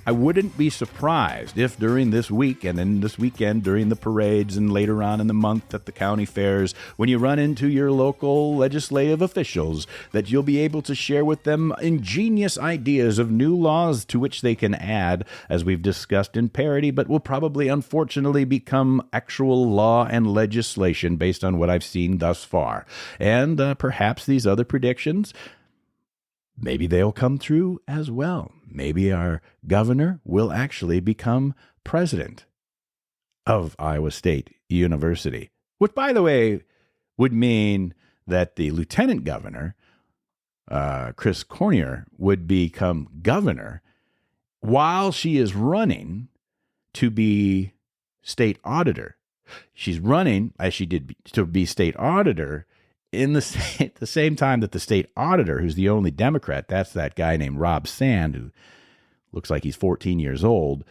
I wouldn't be surprised if during this week and then this weekend during the parades and later on in the month at the county fairs, when you run into your local legislative officials, that you'll be able to share with them ingenious ideas of new laws to which they can add, as we've discussed in parody, but will probably unfortunately become actual law and legislation based on what I've seen thus far. And perhaps these other predictions, maybe they'll come true as well. Maybe our governor will actually become president of Iowa State University, which, by the way, would mean that the lieutenant governor, Chris Cornier, would become governor while she is running to be state auditor. She's running, as she did, to be state auditor in the same time that the state auditor, who's the only Democrat, that's that guy named Rob Sand, who looks like he's 14 years old.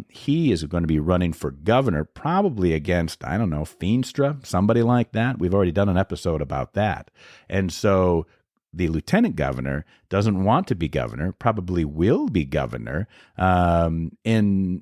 He is going to be running for governor, probably against, I don't know, Feenstra, somebody like that. We've already done an episode about that. And so the lieutenant governor doesn't want to be governor, probably will be governor, and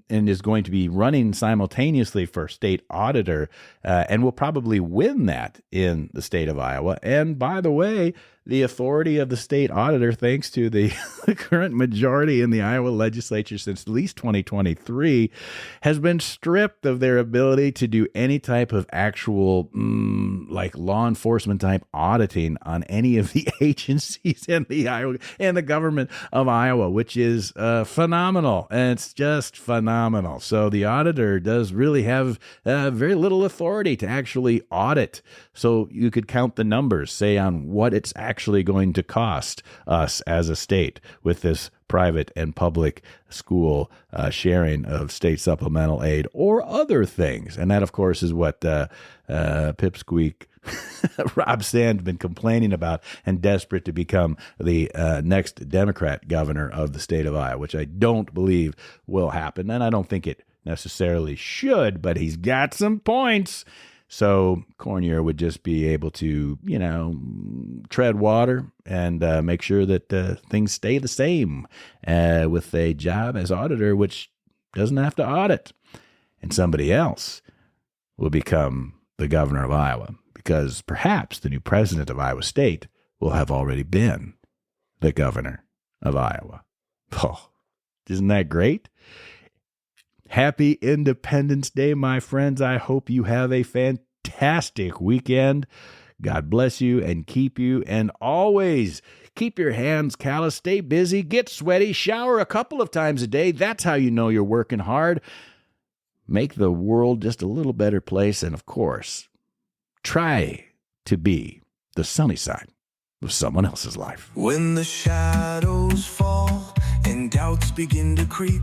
is going to be running simultaneously for state auditor, and will probably win that in the state of Iowa. And by the way, the authority of the state auditor, thanks to the current majority in the Iowa legislature since at least 2023, has been stripped of their ability to do any type of actual, like law enforcement type auditing on any of the agencies in the government of Iowa, which is phenomenal. And it's just phenomenal. So the auditor does really have very little authority to actually audit. So you could count the numbers, say, on what it's actually going to cost us as a state with this private and public school sharing of state supplemental aid or other things. And that, of course, is what Pipsqueak Rob Sand been complaining about and desperate to become the next Democrat governor of the state of Iowa, which I don't believe will happen. And I don't think it necessarily should, but he's got some points. So Cornier would just be able to, tread water and make sure that things stay the same with a job as auditor, which doesn't have to audit. And somebody else will become the governor of Iowa, because perhaps the new president of Iowa State will have already been the governor of Iowa. Oh, isn't that great? Happy Independence Day, my friends. I hope you have a fantastic weekend. God bless you and keep you, and always keep your hands callous, stay busy, get sweaty, shower a couple of times a day. That's how you know you're working hard. Make the world just a little better place, and of course, try to be the sunny side of someone else's life. When the shadows fall and doubts begin to creep,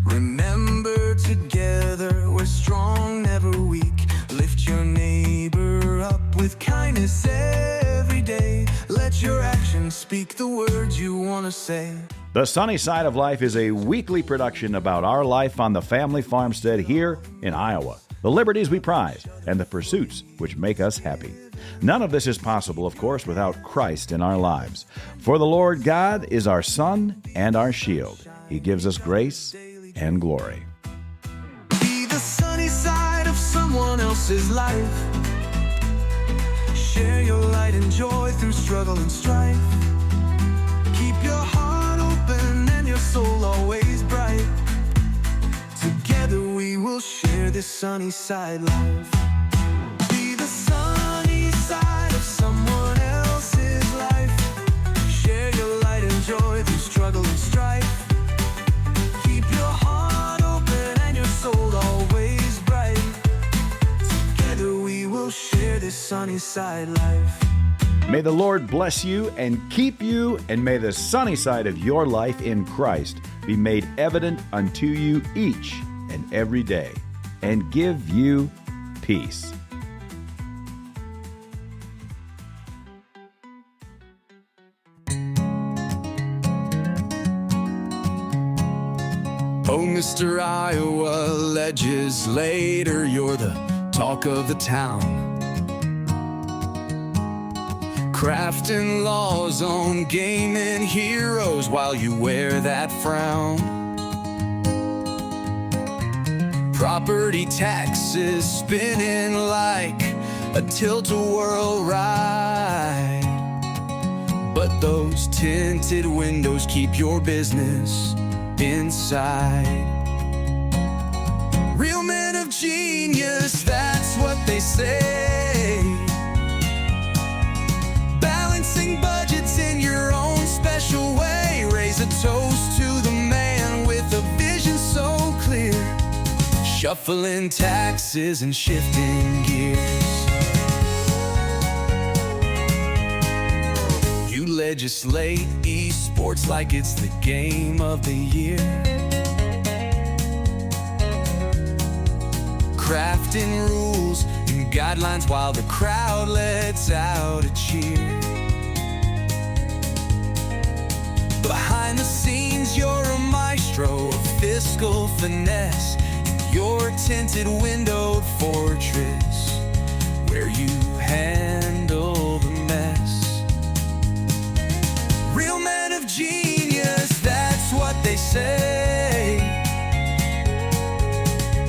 remember, together we're strong, never weak. Lift your neighbor up with kindness every day. Let your actions speak the words you want to say. The Sunny Side of Life is a weekly production about our life on the family farmstead here in Iowa, the liberties we prize, and the pursuits which make us happy. None of this is possible, of course, without Christ in our lives. For the Lord God is our sun and our shield. He gives us grace and glory. Be the sunny side of someone else's life. Share your light and joy through struggle and strife. Keep your heart open and your soul always bright. Together we will share this sunny side life. Be the sunny side of someone else's life. Share your light and joy through struggle and strife. Keep your heart open and your soul always bright. Together we will share this sunny side life. May the Lord bless you and keep you, and may the sunny side of your life in Christ be made evident unto you each and every day, and give you peace. Oh, Mr. Iowa legislator, you're the talk of the town. Crafting laws on gaming heroes while you wear that frown. Property taxes spinning like a tilt-a-whirl ride. But those tinted windows keep your business inside. Real men of genius, that's what they say. Balancing budgets in your own special way. Raise a toast to the man with a vision so clear, shuffling taxes and shifting gears. You legislate esports like it's the game of the year, crafting rules and guidelines while the crowd lets out a cheer. Behind the scenes, you're a maestro of fiscal finesse in your tinted windowed fortress, where you handle the mess. Real men of genius, that's what they say.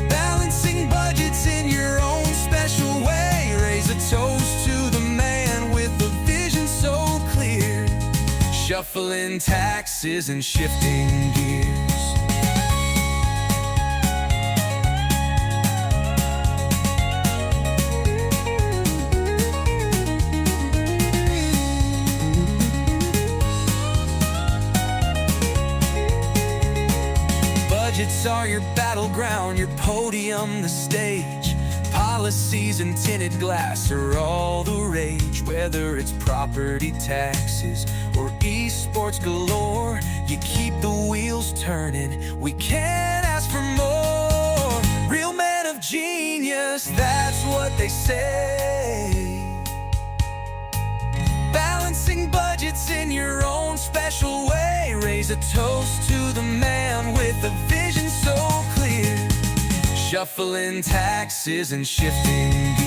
Balancing budgets in your own special way. Raise a toast to the man with a vision so clear, shuffling taxes and shifting gears. Budgets are your battleground, your podium, the stage. Policies and tinted glass are all the rage. Whether it's property taxes or esports galore, you keep the wheels turning, we can't ask for more. Real men of genius, that's what they say. Balancing budgets in your own special way. Raise a toast to the man with a vision so clear, shuffling taxes and shifting gears.